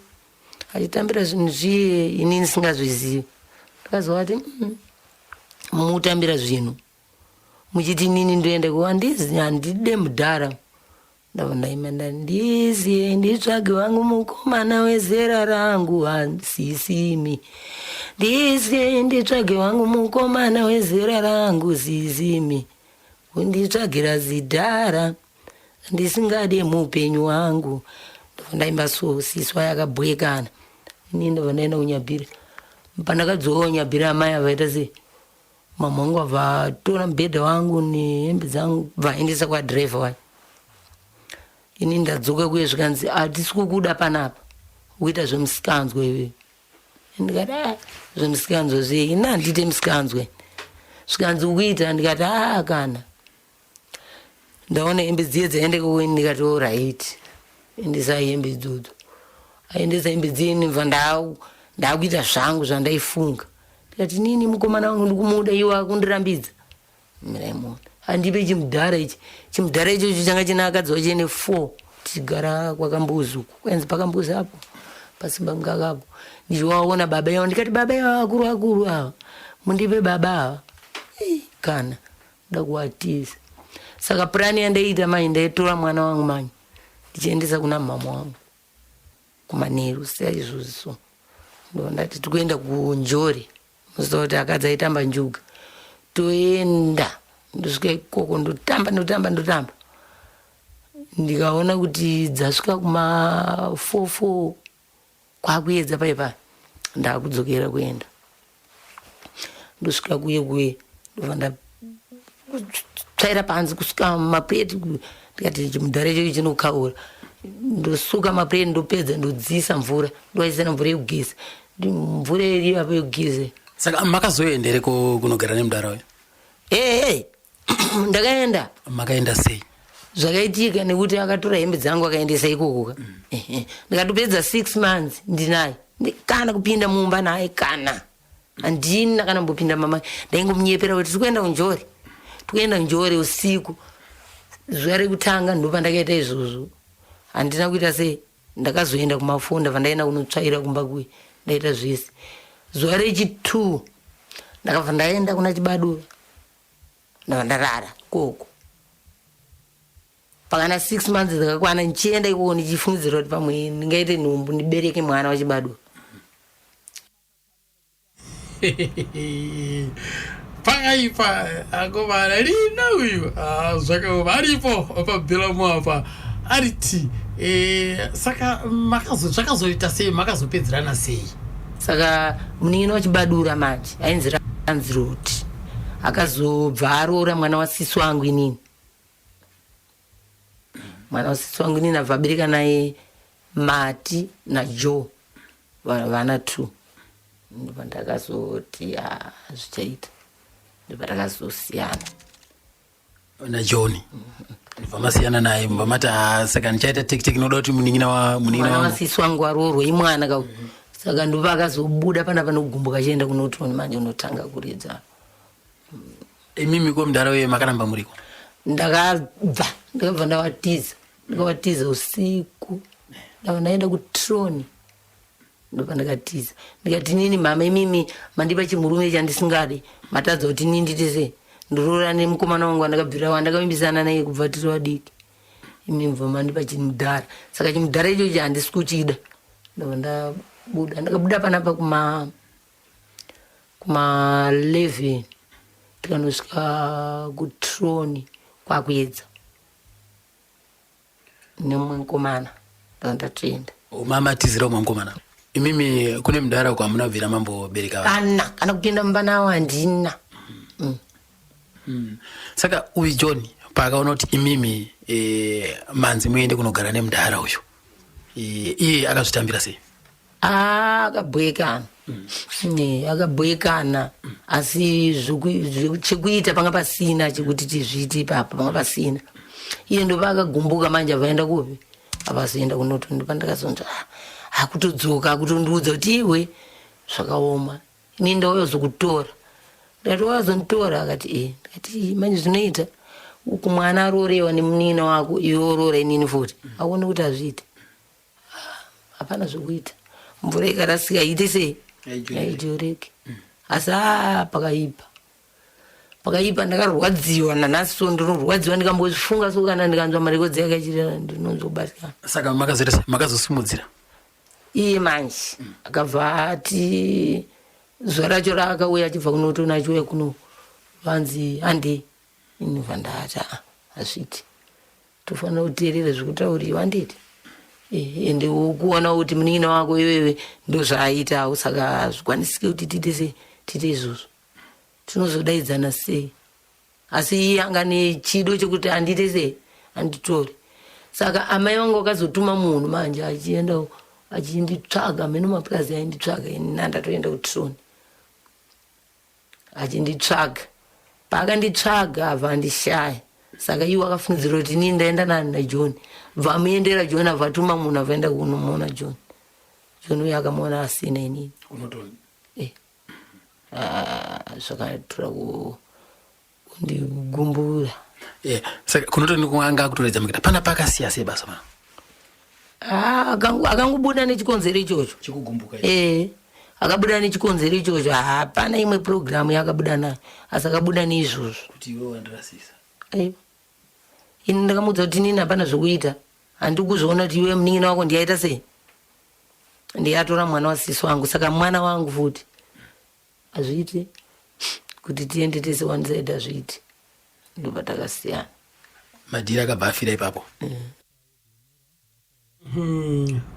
S7: achitambira zvinhu zviye inini singazvizivi ndakazovati mutambira zvinhu muchiti inini ndoenda kuwandizi handide mudhara ndavondaimanda ndiziye nditsvage wangu mukomana wezera rangu hasisimi ndiziye nditsvage wangu mukomana wezera rangu zizimi kunditsvagira zidhara ndisingade muupenyu wangu ndavondaimba so siswa yakabwekana ini ndavondaenda kunyabhiri pandakadzoka kunyabhiri amai avaita sei mama wangu abva atora mubhedha wangu nehembe dzangu vaendesa kwadhiraivha wayo ini ndadzoka kuye zvikanzi hatisi kukuda panapa kuita zvemusikanzwe iwe ndikati zvemusikanzwe zvei ini handite musikanzwe zvikanzi kuita ndikati kana ndaona hembe dziye dzaende kuweni ndikati oright endesa hembe idzodzo aendesa hembe dziye ndibva ndakuita zvangu zvandaifunga ndikati nini mukomana wangu ndikumuda iwe akundirambidza miraimona handipe chimudhara ichi chimudhara ichocho changa china akadzi wachene 4 tichigara kwakambuzi uku kwenzi pakambuzi apo pasimba mukakapo ndichiwaona baba yavo ndikati baba yavo akuru ava mundipe baba ava kana nda kuwatiza saka purani yandaita mai ndaitora mwana wangu manje ndichiendesa kuna mama wangu kumanheru siya izvozvo ndo ndati tikuenda kunjori muziva kuti akadzi aitamba njuga toenda ndosvika ikoko ndotamba ndikaona kuti dzasvika kuma 4 kwakuedza paipa ndakudzokera kuenda ndosvika kuye ndobva ndatsvaira panze kusvika mapureti ndikati chimudhara ichocho chinokaura ndosuka mapureti ndopedza ndodziisa mvura ndoaisana mvura yekugeza mvura iri apa yekugeze.
S4: Saka makazoendere kunogara nemudhara uyu?
S7: Ndakaenda.
S4: Makaenda sei?
S7: Zvakaitika nekuti akatora hembe dzangu akaendesa ikoko. Ndikatopedza 6 months ndinaye. Ndikana kupinda mumba naye kana. Andina kana mbopinda mama. Ndaingomunyepera kuti tikuenda kunjori. Tukaenda njori usiku. Zuva rekutanga ndopa ndakaita izvozvo. Handina kuita sei. Ndakazoenda kumafunda vandaenda kunotsvaira kumba kuye. Ndaita zvese. Zuva rechi2 ndakabva ndaenda kuna Chibadura. Ndarara koko. Pakana 6 months dzakakwana ndichienda ikoko ndichifungidzira kuti pamwe ndingaite nhumbu ndibereke mwana wa Chibadura.
S2: Pakaipa akomana lina uyu zvakaoma aripo pabhelamu apa ariti saka zvakazoita sei makazopedzerana sei?
S7: Saka munino Chibadura manje ainzi Ranziroti akazobva arora mwana wa sisi wangu inini. Mwana wa sisi wangu inini abva abereka naye Mati na Joe vana 2. Ndipo ndakazoti zvichaita ndipo ndakazosiyana
S4: na John. Vamasiyana naye mbamati saka ndichaita tekiteki noda kuti muningina
S7: wa sisi wangu arorwa imwana ka saka ndipo akazobuda pana panogumbuka chienda kunotoni manje unotanga kuridza.
S4: Mimi kwa mdara wewe makaramba muriko?
S7: Ndakabva ndakawatiza usiku. Ndaenda kutroni. Ndipo ndakatiza. Ndikati nini mama mimi mandipa chimurume chandisingadi. Matadza kuti nini nditese. Ndorora nemukomana wangu ndakabvira wandakavimbisana naye kubva tiri wadiki. Imi mvuma ndipa chimudhara. Saka chimudhara icho handisi kuchida. Ndipo ndabuda. Ndakabuda panapa kuma 11. Tikanosvika kutroni kwakuedza. Nemwe mukomana. Ndatoenda.
S4: Mama tizira umwe mukomana. Imimi kune mdara kwa munabvira mambo bereka.
S7: Kana kupinda mbana wandina.
S4: Saka uyu John pakaona kuti imimi manzi muende kunogara nemudhara uyu. Iye akazvitambira sei?
S7: Akabwekana. Akabwekana asi chekuita panga pasina chekuti tizviti papa panga pasina. Iye ndo vakagumbuka manje vaenda kupi? Apazoenda kunoto ndipo ndakazonza akutodzoka kutondiudza kuti iwe zvakaoma. Ini ndayozokutora. Ndati wazonditora akati ndikati manje zvinoita uku mwana arorewa nemunina wako iwe orora inini futi. Aone kuti azviite. Hapana zvokuita. Mvura ikarasika ite sei? Haijoreki. Asi pakaipa ndakarwadziwa nanhasi so ndinorwadziwa ndikambozvifunga so kana ndikanzwa marekodzi yakachirira ndinonzobatikana.
S4: Saka makazosimudzira? Iye
S7: manje akabva ati zuva racho raakauya achibva kunotona achiuya kuno vanzi ande inobva ndati hazviti tofanira kuteerera zvekutauriwa anditi ende ukuona kuti munin'ina wako iwewe ndozvaaitawo saka hazvikwanisiki kuti tiite izvozvo tinozodaidzana sei. Asi iye anga nechido chekuti andite sei anditori. Saka amai vangu vakazotuma munhu manje achienda achinditsvaga meno mapurazi ainditsvaga ini ndatoenda kutroni achinditsvaga. Paakanditsvaga abva andishaya. Saka iwo akafungidzira kuti inini ndaenda naJohn. Vamuendera John avatuma munhu avaenda kunomuona John. John uyo akamuona asina inini.
S4: Unotoni?
S7: Zvakatora kundigumbura.
S4: Saka kunotoni kuanga kutoredza mukita pana pakasiya sei basa mana?
S7: Akangobuda nechikonzero ichocho.
S4: Chikugumbuka.
S7: Akabuda nechikonzero ichocho. Hapana imwe program yakabuda nayo. Asi akabuda neizvozvo.
S4: Kuti iwe wandirasisa.
S7: Ini ndakamudza kuti nini hapana zvokuita. handikuzoona kuti iwe munin'ina wako ndiyaita sei, ndiyatora mwana wasisi wangu. Saka mwana wangu futi azviite kuti tiende tese wanzaida zviite, ndopa takasiyana.
S4: Madhiri akabva afira ipapo.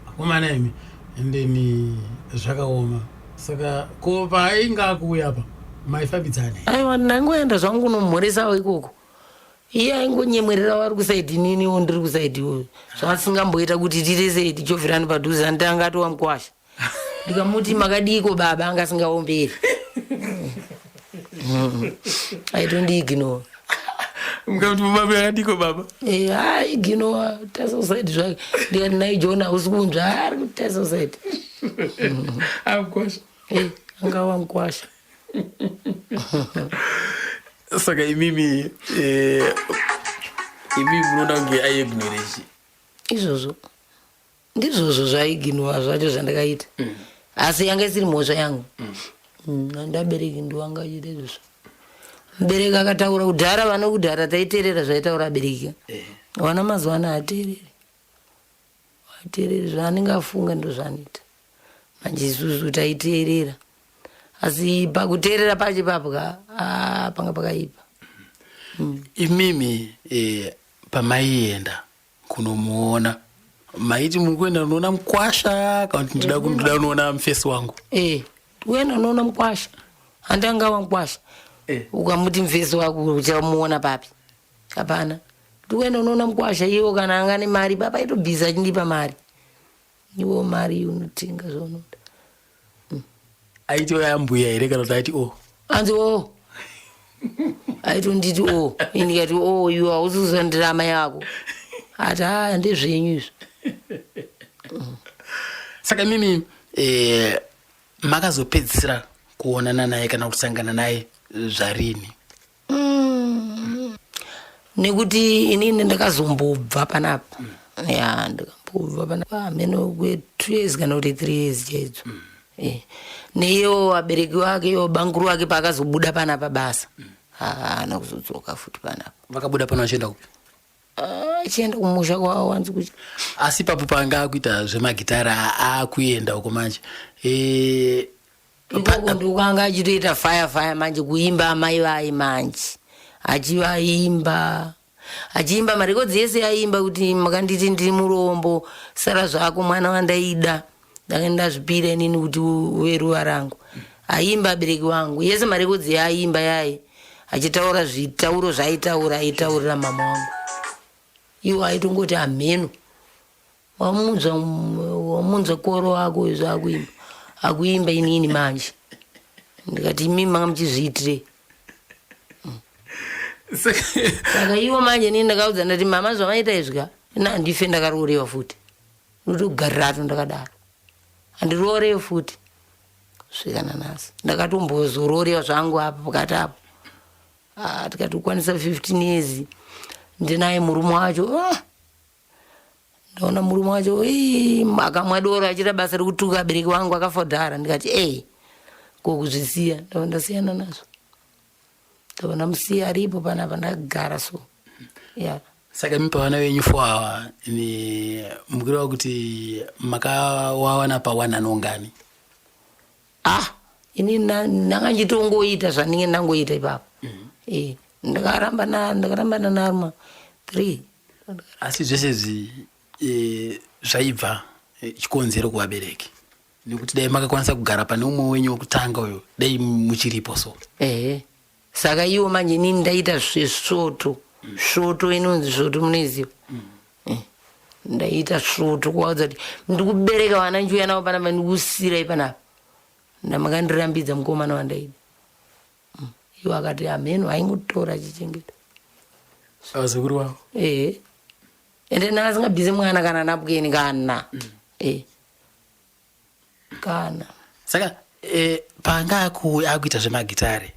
S2: Akomana imi endeni zvakaoma. Saka ko painga akuuya apa maifambidzane.
S7: Aiwa ndangoenda zvangu kunomhoresawo ikoko. Iye aingonyemwerera wari kusaidi niniwo ndiri kusaidi uyu. Zvasingamboita kuti tirese tichobvirani padhuze andanga atowa mukwasha. Ndikamuti makadiko baba anga asingaomberi. Aitondiignore.
S4: Mukamuti baba yakadiko baba?
S7: Ignore tasosaidi zvake. Ndikati nai Jona usikunzva ari kuti tasosaidi.
S4: Amkwasha.
S7: Anga wamkwasha.
S4: Saka imimi munoda kunge aiignore chi?
S7: Izvozvo ndizvozvo zvaiginwa zvacho zvandakaita, asi yanga isiri mhosva yangu. Ndabereki ndiwanga achiita izvozvo. Mubereki akataura kudhara, vana kudhara taiteerera zvaitaura abereki. Vana mazuva ano ateereri zvaanenge afunga ndo zvaanoita. Manje isusu taiteerera, asi pakuteerera pacho ipapo panga pakaipa.
S4: Imimi pamaienda kunomuona maiti muri kuenda unoona mukwasha kana kuti ndida kunoona mufesi wangu?
S7: Uenda unoona mukwasha, handanga wamukwasha. Ukamuti mufesi wako uchamuona papi? Hapana. Uenda unoona mukwasha, iwo kana anga ne mari baba itobvisa achindipa mari. Iwo mari unotenga zvonoda.
S4: Aiti oyambuya here kana kuti aiti
S7: anzi aitonditi indikati iwe hausi kuzondira amai ako. Ati ndezvenyu izvo.
S4: Saka mimi makazopedzisira kuonana naye kana kusangana naye zvarini?
S7: Nekuti inini ndakazombobva panapa. Ndikambobva panapa meno kwe 2 years kana kuti 3 years chaidzo. Neiyo abereki wake, iyo banguru wake paakazobuda panapa basa. Haana kuzodzoka futi panapa.
S4: Vakabuda pano vachienda kupi?
S7: Achienda kumusha kwavo wanzi kuti.
S4: Asi papo panga akuita zvemagitara akuenda uko manje.
S7: Ikoko ndokanga achitoita fire manje kuimba amai vai manje. Achivaimba marekodzi ese aimba kuti makanditi ndiri murombo, sara zvako mwana wandaida. Ndakaenda zvipira inini kuti uve ruva rangu. Aimba abereki wangu yese marekodzi aimba yaye, achitaura zvitauro zvaitaura aitaurira mama wangu. Iwo aitongoti amheno wamunza koro wako izvo akuimba inini manje. Ndikati imimi manga muchizviitire. Saka iwo manje nini ndakaudza ndati mama zvamaita izvika ndife ndakarorewa futi, ndotogarirato ndakadaro, handirorewe futi kusvika nanhasi. Ndakatombozororewa zvangu apo pakati apo. Tikati ukwanisa 15 years ndinaye murume wacho. Ndaona murume wacho akamwa doro achita basa rekutuka abereki wangu akafa dhara. Ndikati kokuzvisiya ndasiyana nazvo. Ndaona musiya aripo panapa ndagara so.
S4: Saka mi pavana venyu 4 awa ni mukireva kuti makawawana pawana nongani?
S7: Ini ndanganjitongoita zvaninge ndangoita ipapo. Ndakarambana naruma 3.
S4: Asi zvese zvaibva chikonzero kuvabereki nekuti dai makakwanisa kugara pane umwe wenyu wekutanga uyo dai muchiripo so.
S7: Saka iwo manje nini ndaita zvesoto. Svoto inonzi svoto munoiziva. Ndaita svoto kuvaudza kuti ndikubereka vana nchiuya navo panapa ndikusirai panapa. Ndamakandirambidza mukomana wandaida. Iwo akati amheno aingotora achichengeta.
S4: Vazukuru vavo?
S7: Ende nasingabvise mwana kana napukeni kana. Kana.
S4: Saka panga akuita zvemagitare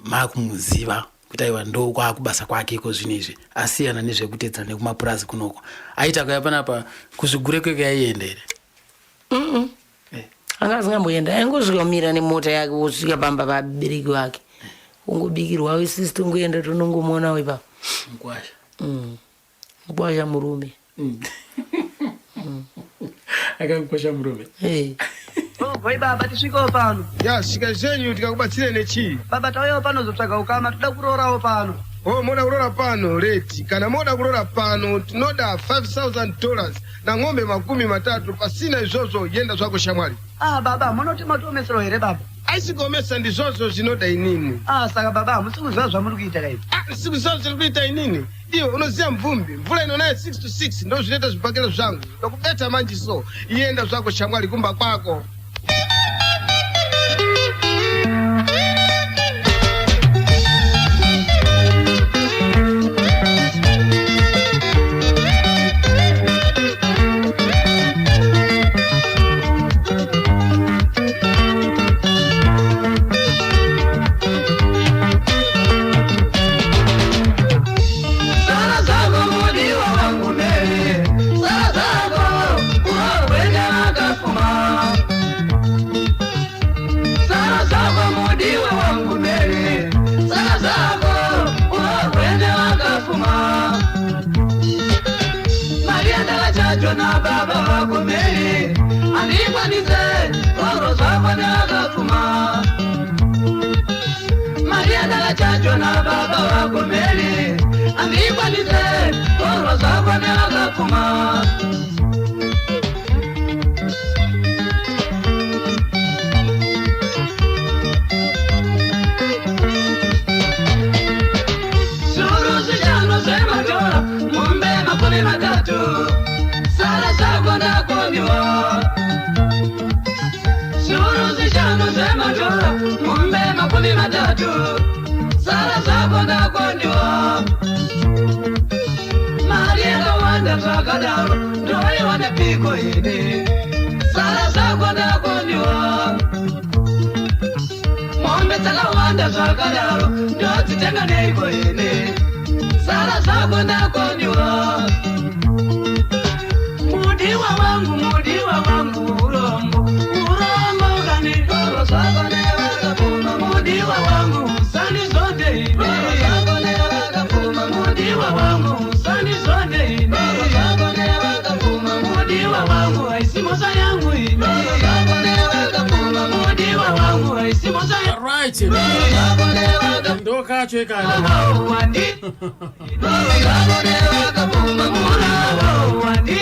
S4: makumuziva kuti aiwa ndo kwaakubasa kwake iko zvinezvi asiyana nezvekutedzera nekumapurazi kunoko aita kaya panapa kuzvigure kweke aienda here?
S7: Anga asingamboenda, aingosvika kumira nemota yake wosvika pamba pabereki wake ungobikirwa isisi tongoenda tonongomuonawo ipapo.
S4: Mukwasha?
S7: Mukwasha murume
S4: Akakukwasha murume.
S8: Koi baba tisvikewo pano.
S9: Ya svika zvenyu tikakubatsireni chii?
S8: Baba tauyawo pano zotsvaga ukama toda kurorawo pano.
S9: Moda kurora pano reti. Kana moda kurora pano tinoda $5,000 na ng'ombe 30 pasina izvozvo yenda zvako shamwari.
S8: Baba munoti matomesero here baba?
S9: Aisigomesa ndizvozvo zvinoda inini.
S8: Saka baba musikuziva zvamuri kuita kaizvi.
S9: Sikuziva zviri kuita inini. Iwe unoziva mvumbi, mvura inonaye 6 to 6 ndo zvinoita zvibhakero zvangu. Ndokubeta manje so, yenda zvako shamwari kumba kwako.
S1: na baba wako Meri anikwanise oro zako nakafuma Maria dala chacho na baba wako Meri anikwanise oro zako nakafuma Suru sijano sema jora mumbe makuni matatu Sala zako na kondiwa Suru zishano sema jora Mumbe makuni matatu Sala zako na kondiwa Maria kawanda zakadaro Doi wane piko hini Sala zako na kondiwa Mumbe takawanda zakadaro Doi tenga neiko hini Sala zako na kondiwa Mudiwa wangu urombo urombo kanitoro sako newaga puma mudiwa wangu sani zote ini sako newaga puma mudiwa wangu sani zote ini sako newaga puma mudiwa wangu aisimosa yangu ini sako newaga puma mudiwa wangu aisimosa yangu
S2: right
S1: sako newaga
S2: ndo kacho kana
S1: wandi sako newaga puma murawo wandi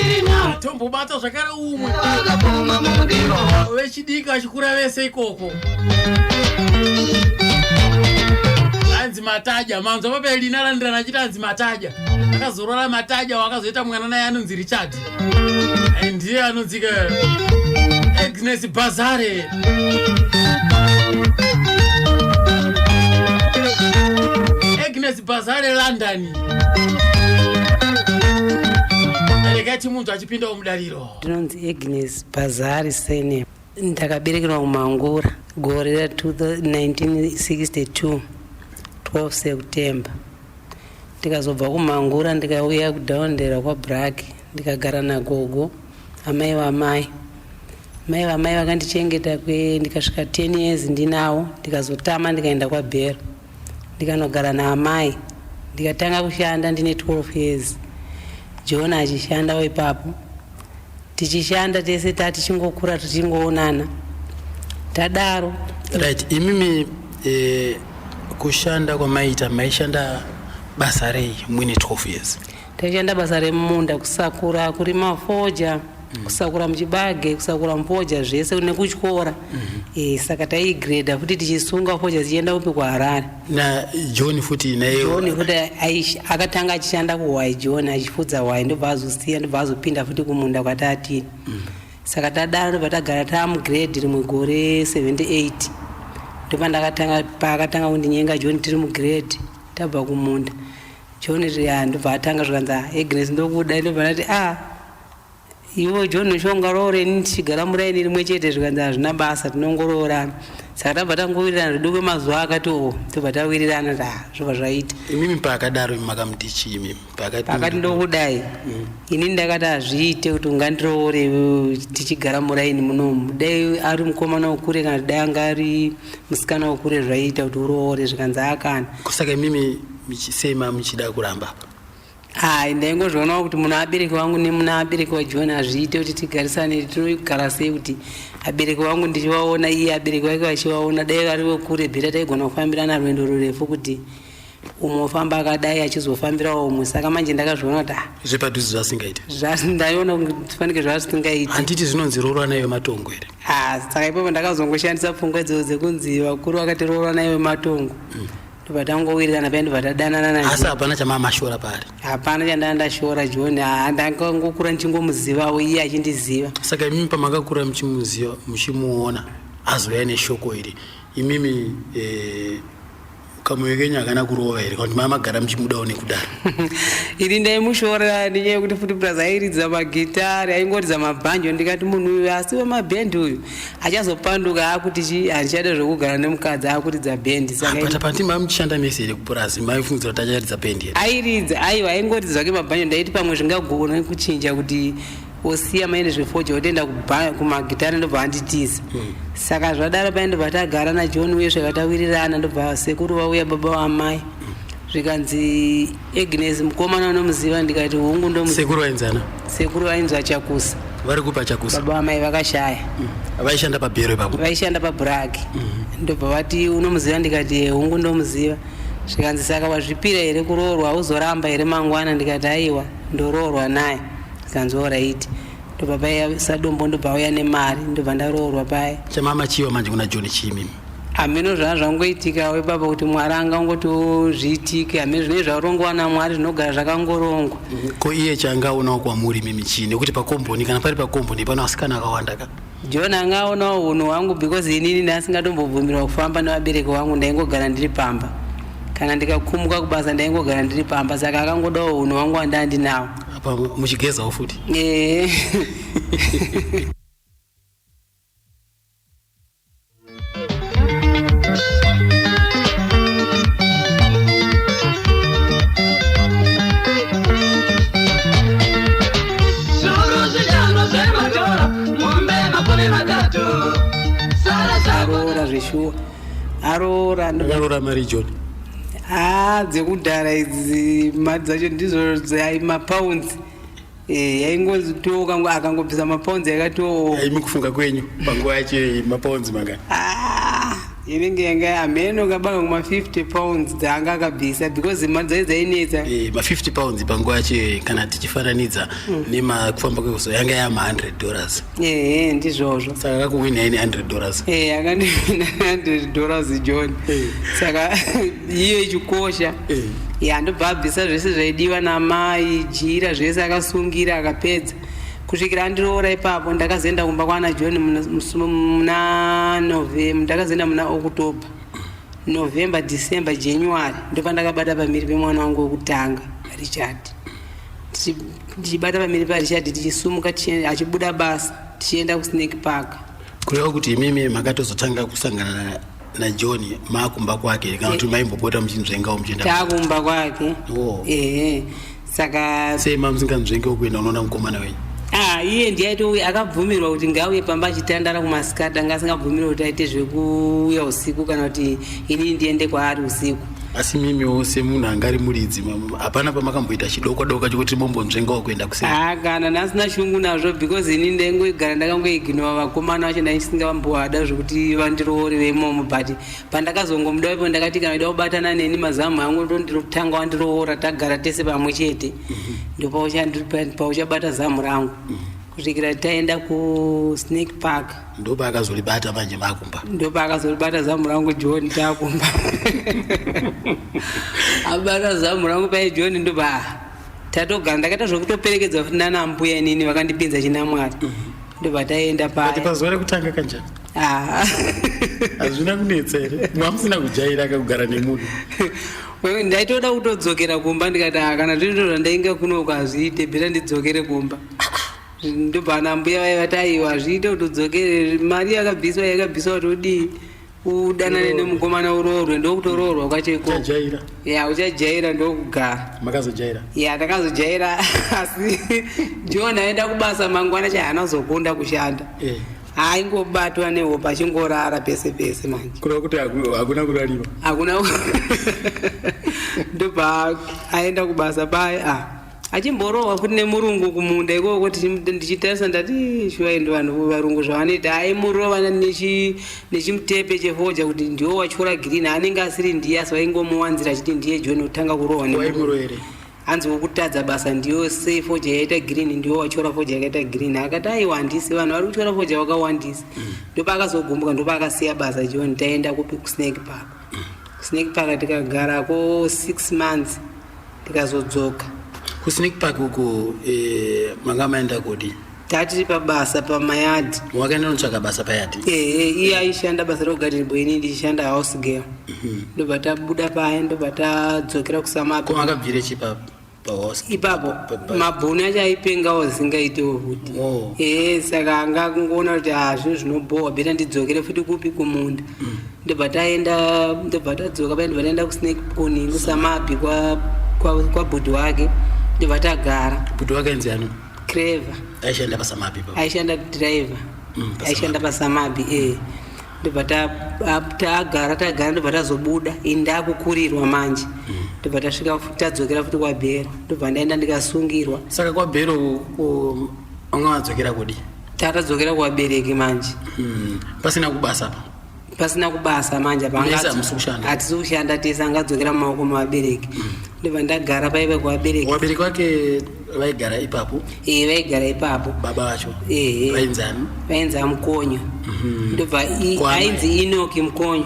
S2: tombo bata zvakara umwe
S1: akapuma mudiwa
S2: vechidika achikura vese ikoko anzi mataja manzo papeli nalandira nachita anzi mataja akazorora mataja wakazoita mwana naye anonzi Richard ndiye anonzika Agnes Bazare Agnes Bazare London Kati muntu achipinda umudaliro
S7: ndinonzi Agnes Bazari sene ndakaberekerwa kuMangura gore ra 1962 12 September ndikazobva kuMangura ndikauya kuDaondera kwa Bragi ndikagara nagogo amai vamai vakandichengeta ndikasvika 10 years ndinawo ndikazotama ndikaenda kwa Bhero ndikanogara naamai ndikatanga kushanda ndine 12 years John achishanda ipapo tichishanda tese tichingokura tichingoonana tadaro
S4: right imimi kushanda kwa maishanda basa rei mwini 12 years
S7: tachishanda basa remunda kusakura kurima foja kusakura muchibage kusakura mfoja zvese nekuchikora saka taigrade futi tichisunga foja zichienda upi kuHarare
S4: na John futi naye
S7: John futi akatanga achishanda kuWai John achifudza Wai ndobva azosiya ndobva azopinda futi kumunda kwatati saka tadaro patagara tamugrade rimwe gore 78 ndopa ndakatanga pakatanga kundinyenga John tiri mugrade tabva kumunda John ndobva atanga zvakanza Agnes ndokuda ndobva ndati iwo John shongarore ndichigara muraini rimwe chete zvikanza hazvina basa tinongororana saka tabva tangowirirana rudo kwemazuva akati tobva tawirirana zvobva zvaita
S4: imimi pakadaro makamutichi imimi
S7: pakati ndokudai ini ndakati hazviite kuti ungandiroore tichigara muraini munomu dai ari mukomana wokure kana dai anga ari musikana wokure zvaita kuti uroore zvikanza akana
S4: kusaka imimi michisema muchida kuramba
S7: hai ndaingozvionawo kuti muna abereki wangu nemuna abereki waJohn hazviite kuti tigarisane tinogara sei kuti abereki wangu ndichivaona iye abereki vake vachivaona dai variwo kure bhera taigona kufambirana rwendo rurefu kuti umwe ofamba akadai achizofambirawo umwe saka manje ndakazviona kuti
S4: zvepadhuzi zvasingaiti
S7: ndaiona tifanike zvazvisingaiti
S4: handiti zvinonzi roorwa nayo matongo here
S7: saka ipapo ndakazongoshandisa pfungwa idzodzo dzekunzi vakuru vakati roorwa nayo matongo ndobva tangowirirana pai ndobva tadanana naye
S4: asi hapana chamamashora pari
S7: hapana chandanga ndashora John ndangangokura ndichingomuzivavo iye achindiziva
S4: saka imimi pamakakura muchimuziva muchimuona azouya neshoko iri imimi kamoyo kenyu hakana kurova here kuti mamagara muchimudawo nekudaro
S7: iri ndaimushora nenyaya yekuti futi plus airidza magitari aingoridza mabhanjo ndikati munhu uyu asi wemabhendi uyu achazopanduka akuti handichada zvokugara nemukadzi akuridza bhendi
S4: saka pati mamuchishanda mese here kupurazi maifungidzira kuti acharidza bhendi here
S7: airidza aiwa aingoridza zvake mabhanjo ndaiti pamwe zvingagona kuchinja kuti osiya maende zvefoja otoenda kumagitari ndobva anditiza saka zvadaro paindobva tagara naJohn uye zvakatawirirana ndobva sekuru vauya baba vamai zvikanzi Agnes mukomana unomuziva ndikati hungu
S4: sekuru vainzana
S7: sekuru vainzwa Chakusa
S4: vari kupa Chakusa
S7: baba vamai vakashaya
S4: vaishanda pabhero ipapo
S7: vaishanda pabrag ndobva vati unomuziva ndikati hungu ndomuziva zvikanzi saka wazvipira here kuroorwa hauzoramba here mangwana ndikati aiwa ndoroorwa naye kanzo right ndobva paya sadombo ndobva uya nemari ndobva ndaroorwa paya
S4: chamama chiwa manje kuna John chimimi
S7: hameno zvava zvangoitika wepapa kuti Mwari angangotozviitike hameno zvinenge zvarongowa naMwari zvinogara zvakangorongwa
S4: ko iye changaonawo kwamuri mimi chii nekuti pakomboni kana pari pakomboni pano asikana akawanda ka
S7: John angaonawo unhu hwangu because inini ndasingatombobvumirwa kufamba nevabereki vangu ndaingogara ndiri pamba kana ndikakumuka kubasa ndaingogara ndiri pamba saka akangodawo unhu hwangu wandanga ndinawo
S4: apa muchigezawo futi
S7: aroora zveshuwa aroora
S4: mari John
S7: dzekudhara idzi mari dzacho ndizo mapaundi yaingotoka akangobvisa mapaundi yakatoo
S4: mukufunga kwenyu panguva yacho mapaundi mangani
S7: inenge yanga hameno kabanga kuma50 pounds dzaanga akabvisa because mari dzai dzainetsa
S4: ma50 pounds panguva yacho kana tichifananidza nemakufamba kwekuzo yanga yama$100
S7: ndizvozvo
S4: saka akakuwina ine $100
S7: akandivina $100 John saka iyo ichikosha ndobva abvisa zvese zvaidiwa namai jira zvese akasungira akapedza kusvikira andiroora ipapo ndakazoenda kumba kwana John muna November ndakazoenda muna October November December January ndopa ndakabata pamiri pemwana wangu wekutanga Richard tichibata pamiri paRichard tichisumuka achibuda basa tichienda kuSnake Park
S4: kureva kuti imimi makatozotanga kusangana naJohn makumba kwake kana kuti maimbopota muchinzvengawo muchienda
S7: takumba kwake saka
S4: sei mamusinganzvengewo kuenda unoona mukomana wenyu
S7: iye ndiyaiti akabvumirwa kuti ngauye pamba achitandara kumasikati anga asingabvumirwa kuti aite zvekuuya usiku kana kuti inini ndiende kwaari usiku
S4: asi mimiwo semunhu angari muridzi hapana pamakamboita chidokwa chokuti mombonzvengawo kuenda kuseri
S7: kana ndasina shungu nazvo because inini ndaingoigara ndakangoiginwa vakomana vacho ndaisingambohada zvokuti vandiroore veimomo but pandakazongomuda ipo ndakati kana ida kubatana neni mazamu angu ndondinotanga wandiroora tagara tese pamwe chete ndopauchabata zamu rangu kusvikira taenda kuSnake Park
S4: ndopa akazolibata manje makumba
S7: ndopa akazolibata zamu rangu John takumba abata zamu rangu pai John ndopa tatogara ndakaita zvokutoperekedza nana mbuya inini vakandipinza chinamwari ndopa taenda paya
S4: pazuva rekutanga kanjani hazvina kunetsa here mwamusina kujaira akakugara nemunhu
S7: ndaitoda kutodzokera kumba ndikati kana zvito zvandainga kuno ukazviite bhera ndidzokere kumba ndobva ana mbuya vaivati aiwa zviite kutodzokere mari yakabviswa kuti udanane nemukomana uroorwe ndokutoroorwa kwacheko uchajaira ndokugara
S4: makazojaira
S7: takazojaira asi John aenda kubasa mangwana chahana zokunda kushanda aingobatwa nehope achingorara pese pese manje
S4: kureva kuti hakuna kurariwa
S7: hakuna ndobva aenda kubasa paya
S10: achimborowa futi nemurungu kumunda ikoko ndichitarisa ndati shuwa ndo vanhu varungu zvavanoita aimurova nechimutepe chefoja kuti ndiwo watyora girini anenge asiri ndiye asi vaingomuwanzira achiti ndiye John kutanga kurohwa
S4: waimurowere
S10: hanzi wokutadza basa ndiyo sei foja yakaita girini ndiwo watyora foja yakaita girini akati aiwandise vanhu vari kutyora foja vakawandisa ndopakazogumbuka ndopakasiya basa John taenda kupi kusnake park kusnake park tikagarako 6 months tikazodzoka
S4: kusnake park uko manga maenda kodi
S10: tati pabasa pamayadi
S4: wakaenda kutsvaka basa payadi
S10: iye aishanda basa rogarden boy ini ndichishanda house girl ndobva tabuda paya ndobva tadzokera kusamapi
S4: makabvire chipa pahouse
S10: ipapo mabhoni acho aipengawo zingaitewo futi saka anga kungoona kuti zvinhu zvinobhowa beta ndidzokere futi kupi kumunda ndobva taenda ndobva tadzoka paya ndobva taenda kusamapi kwa bhodhi wake ndobva tagara
S4: bhodhi wake ainzi
S10: Clever
S4: aishanda pasamapi papo
S10: aishanda driver aishanda pasamapi ndobva tagara ndobva tazobuda indakukurirwa manje ndobva tasvika tadzokera futi kwaBhero ndobva ndaenda ndikasungirwa
S4: saka kwaBhero anga wadzokera kudi
S10: tatadzokera kwabereki manje
S4: pasina kubasa pa
S10: pasina kubasa manje hatisi kushanda tese angadzokera mumaoko mavabereki ndobva ndagara paive kwabereki
S4: wabereki wake vaigara ipapo
S10: vaigara ipapo
S4: baba vacho vainzani
S10: vainzi Mukonyo ndobva ainzi Inoki Mukonyo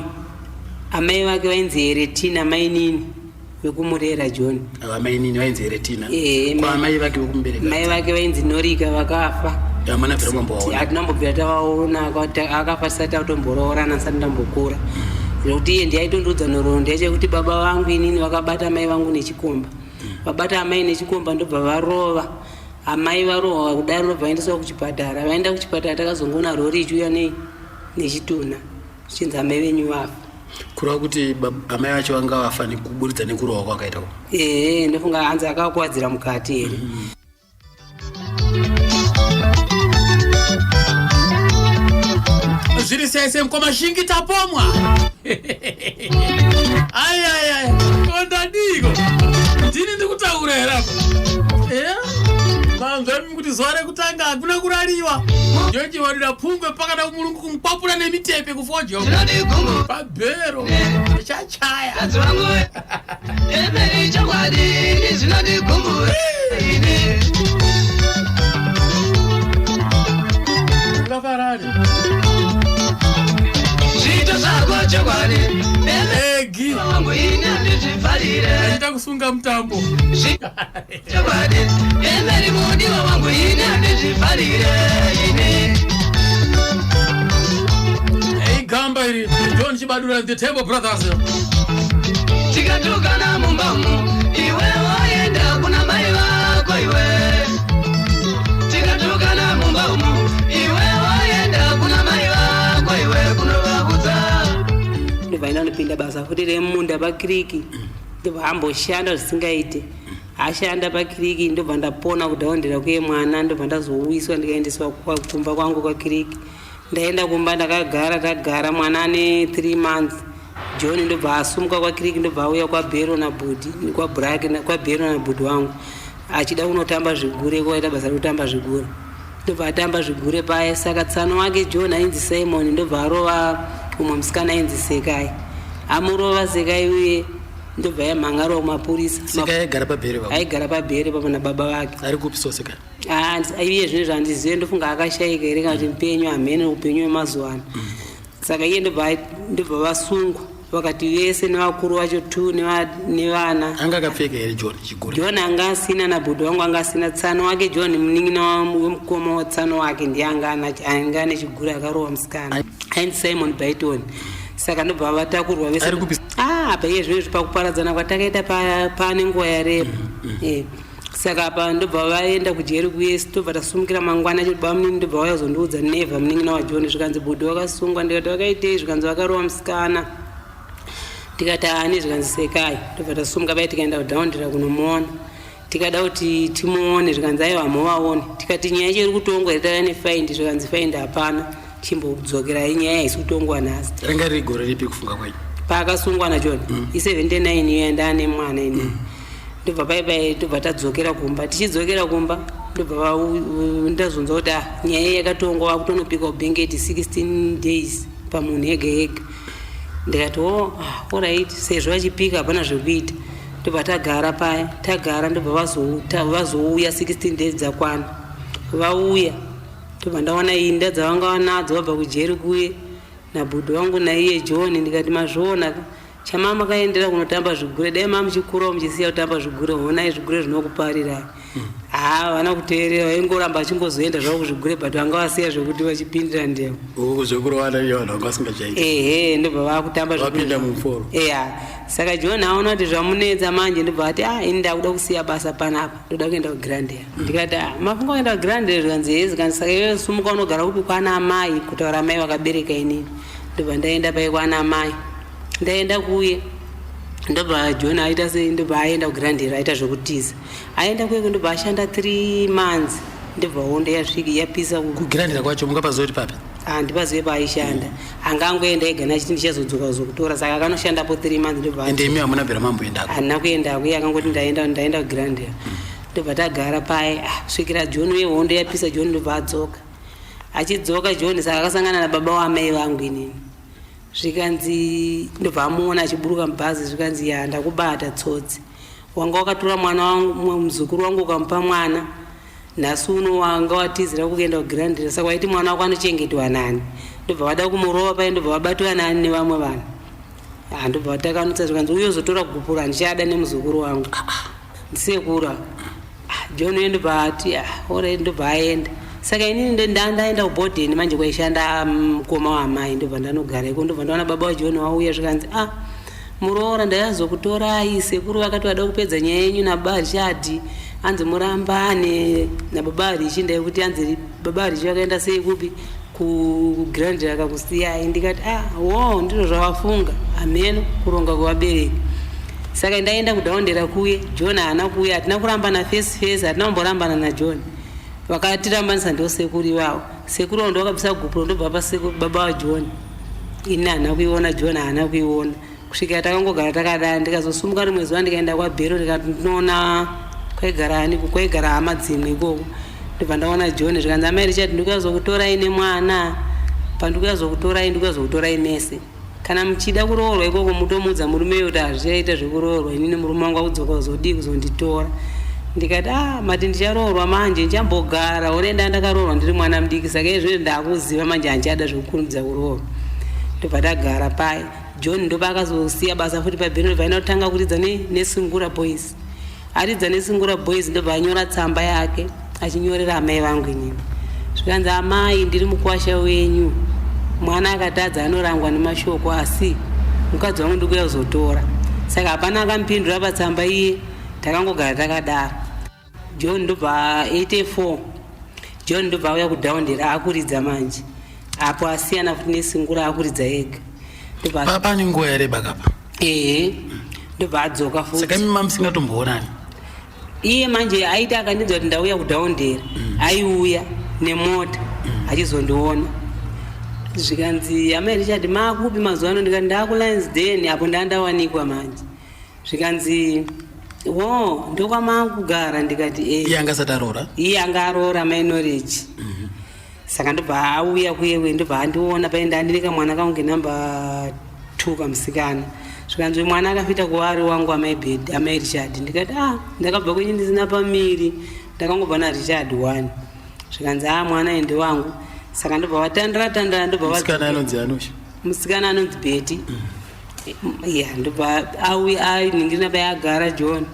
S10: amai vake vainzi Heretina mainini vekumurera John
S4: amainini vainzi Heretina kwamai vake vekumubereka
S10: mai vake vainzi Norika vakafa
S4: hatinambobvira
S10: tavaona akafa tisati tautomboroorana sati ndambokura nokuti iye ndiaitondudza nhoroondo yachekuti baba vangu inini vakabata mai vangu nechikomba vabata amai nechikomba ndobva varova amai varohwa kudaro ndobva vaendeswa kuchipatara vaenda kuchipatara takazongoona rori ichiuya nechituna zvichinzi amai venyu vafa
S4: kureva kuti amai vacho vanga vafa nekuburidza nekurohwa kwakaitako
S10: ndofunga hanzi akakuwadzira mukati here
S2: zviri sese mukoma shingi tapomwa ayayaya kondadiko ndini ndikutaura herapo manzvami kuti zuva rekutanga hakuna kurariwa ndochivarira pungwe pakada kumurungu kumupapura nemitepe kufoja paBhero chachaya ngafarari
S1: zvito zvako chokwadi
S2: egi
S1: wangu ini andizvifarire
S2: aita kusunga mutambo
S1: chokwadi emeri mudiwa wangu ini andizvifarire ini
S2: gamba iri John Chibadura the Temple Brothers
S1: tikatukana mumbamu iwe woenda kuna mai vako iwe tikatukana mumbamu iwe woenda kuna mai vako iwe kunovakudza
S10: ndobva ndinopinda basa futi remunda pakiriki ndobva amboshanda zvisingaite ashanda pakiriki ndobva ndapona kudhaondera kuye mwana ndobva ndazouyiswa ndikaendeswa kumba kwangu kwakiriki ndaenda kumba ndakagara mwana ane 3 months John ndobva asumuka kwakiriki ndobva auya kwaBhero nabhodhi kwaBhero nabhodhi wangu achida kunotamba zvigure kwaita basa rekutamba zvigure ndobva atamba zvigure paya saka tsano wake John ainzi Simon ndobva arova umwe musikana ainzi Sekai amurova Sekai uye ndobva yamhangarwa kumapurisa aigara paBhero papo nababa vake
S4: ari kupi Sekai
S10: iye zvino zvandizive ndofunga akashayika here kana kuti mupenyu hamhene upenyu wemazuva ano saka iye ndobva vasungwa vakati vese nevakuru vacho 2 nevana
S4: anga akapfeka here John chigure
S10: John anga asina nabhodhi wangu anga asina tsano wake John munin'ina wemukoma watsano wake ndiye anga ane chigure akarohwa musikana ainzi Simon Byton saka ndobva vatakurwa vese apa iye zvino pakuparadzana kwatakaita pane nguva yarepo saka apa ndobva vaenda kujeri kuyesi tobva tasumukira mangwana acho baba munini ndobva vayazondiudza nevha munin'ina waJohn zvikanzi bhodhi wakasungwa ndikati vakaitei zvikanzi vakarohwa musikana tikati ani zvikanzi Sekai ndobva tasumuka paya tikaenda kudhaundira kunomuona tikada kuti timuone zvikanzi aiwa hamuvaone tikati nyaya yacho iri kutongwa ritava nefaindi zvikanzi faindi hapana chimbodzokera inyaya haisi kutongwa nhasi
S4: ranga riri gore ripi kufunga kwenyu
S10: paakasungwa naJohn i79 iyo yandaane mwana inini ndobva baibai tobva tadzokera kumba. Tichidzokera kumba ndobva ndazonza kuti nyaya yakatongwa vakutonopika ubhengeti 16 days pamunhu ega ega. Ndikati alright, sezvo vachipika hapana zvekuita. Ndobva tagara paya, tagara ndobva vazouya 16 days dzakwana. Vauya ndobva ndaona inda dzavanga vanadzo vabva kujeri kuye nabhudhu wangu naiye John. Ndikati mazviona chamama makaendera kunotamba zvigure, dai mamuchikurawo muchisiya kutamba zvigure, honai zvigure zvinokuparira. Vana kuteerera vaingoramba vachingozoenda zvavo kuzvigure, but vanga vasiya zvekuti vachipindira ndevo ndobva vakutamba zvigure. Saka John aona kuti zvamunetsa manje ndobva ati ini ndakuda kusiya basa panapa, ndoda kuenda kuGrandel. Ndikati mafunga kuenda kuGrandel zvikanzi yezi kanzi saka iwe sumuka unogara kupi kwana amai kutaura mai vakabereka inini. Ndobva ndaenda pai kwana amai, ndaenda kuye ndobva John aita sei, ndobva aenda kuGrandel aita zvokutiza. Aenda kuye ndobva ashanda 3 months ndobva honda yasvika yapisa
S4: kuGrandel kwacho mungapazoti papi
S10: handipazive paaishanda, angangoenda ega nachiti ndichazodzoka kuzokutora, saka akanoshandapo 3 months ndobva
S4: ende imi hamuna bhera mamboendako.
S10: handina kuendako, iye akangoti ndaenda kuGrandel. Ndobva tagara paya kusvikira John wehondo yapisa. John ndobva adzoka, achidzoka John saka akasangana nababa wamai vangu inini. Zvikanzi ndobva amuona achiburuka mubhazi, zvikanzi ndakubata tsotsi, wanga wakatora mwana wangu muzukuru wangu ukamupa mwana, nhasi uno wanga watizira kuenda kuGrandel, saka waiti mwana wako anochengetwa nani. Ndobva wada kumurova pai, ndobva wabatwa nani nevamwe vanhu. Ndobva watakanutsa zvikanzi uyozotora gupura handichada nemuzukuru wangu ndisekura. John ndobva ati alright, ndobva aenda. Saka inini ndaenda kubhodheni manje kwaishanda mukoma wamai, ndobva ndanogara iko. Ndobva ndaona baba waJohn wauya zvikanzi muroora ndayazokutorai, sekuru vakati vada kupedza nyaya yenyu nababa Richard, anzi murambane nababa Richi. Ndaikuti anzi baba Richi vakaenda sei kupi kuGrandel akakusiyai. Ndikati ndizvo zvavafunga, ameno kuronga kwevabereki. Saka ndaenda kuDaondera kuye, John haana kuya, hatina kurambana face face, hatina kumborambana naJohn. Vakatirambanisa ndo sekuru wavo. Sekuru wavo ndovakabvisa gupuro ndobva baba waJohn. Ini haana kuiona, John haana kuiona. Kusvikira takangogara takadai, ndikazosumuka rimwe zuva ndikaenda kwaBhero ndikati ndinoona kwaigara hama dzimwe ikoko. Ndobva ndaona John zvikanzi amai Richard ndikuyazokutorai nemwana, pandikuyazokutorai ndikuyazokutorai mese. Kana muchida kuroorwa ikoko mutomudza murume kuti hazvichaita zvekuroorwa, inini murume wangu akudzoka kuzodii kuzonditora. Ndikati mati ndicharoorwa manje, ndichambogara orenda ndakaroorwa ndiri mwana mudiki, saka izvozvo ndakuziva manje handichada zvekukurumidza kuroorwa. Ndobva tagara paya. John ndobva akazosiya basa futi paBhero, ndobva aenda kutanga kuridza neSungura Boys. Aridza neSungura Boys ndobva anyora tsamba yake achinyorera amai vangu inini. Zvikanzi amai, ndiri mukwasha wenyu, mwana akatadza anorangwa nemashoko, asi mukadzi wangu ndikuya kuzotora. Saka hapana akamupindura patsamba iye, takangogara takadaro. John ndobva 84, John ndobva auya kuDaondera akuridza manje, apo asiyana futi neSungura akuridza ega.
S4: Pane nguva yareba kapa?
S10: Ndobva adzoka futi.
S4: Saka imi musingatomboonani?
S10: Iye manje aiti akandinzwa kuti ndauya kuDaondera, aiuya nemota achizondiona. Zvikanzi amai Richard makupi mazuva ano? Ndikati ndakulansden, apo ndandawanikwa manje. Zvikanzi ndokwamakugara. Ndikati
S4: iye angasati aroora?
S10: Iye anga aroora minority. Saka ndobva auya kuyewe, ndobva andiona paenda andireka mwana kangu namba 2 kamusikana. Zvikanzi mwana akapita kuwari wangu amai Richard. Ndikati ndakabva kwenye ndisina pamiri, ndakangobva naRichard 1. Zvikanzi mwana ende wangu. Saka ndobva vatandara ndobva
S4: musikana anonzi Anusha.
S10: Musikana anonzi Betty. Ndobva ainingirina pai agara John.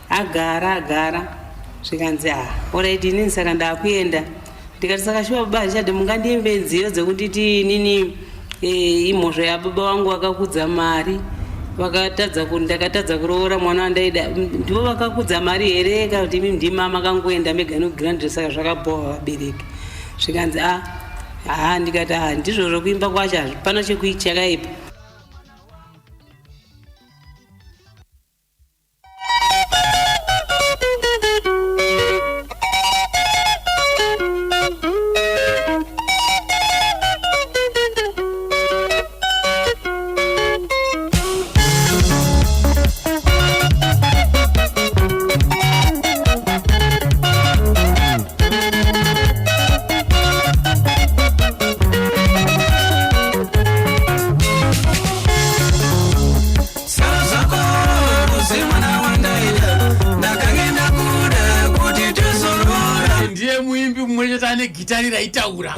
S10: Agara. Zvikanzi alright, inini saka ndakuenda. Ndikati saka shuwa baba Richard mungandiimbe nziyo dzekunditi inini imhosva yababa wangu vakakudza mari, ndakatadza kuroora mwana wandaida, ndivo vakakudza mari here kana kuti imi ndimama kangoenda mega noGrandel, saka zvakabhowa vabereki. Zvikanzi ndikati ndizvo zvokuimba kwacho hazvipana chakaipa.
S2: asati ane gitari raitaura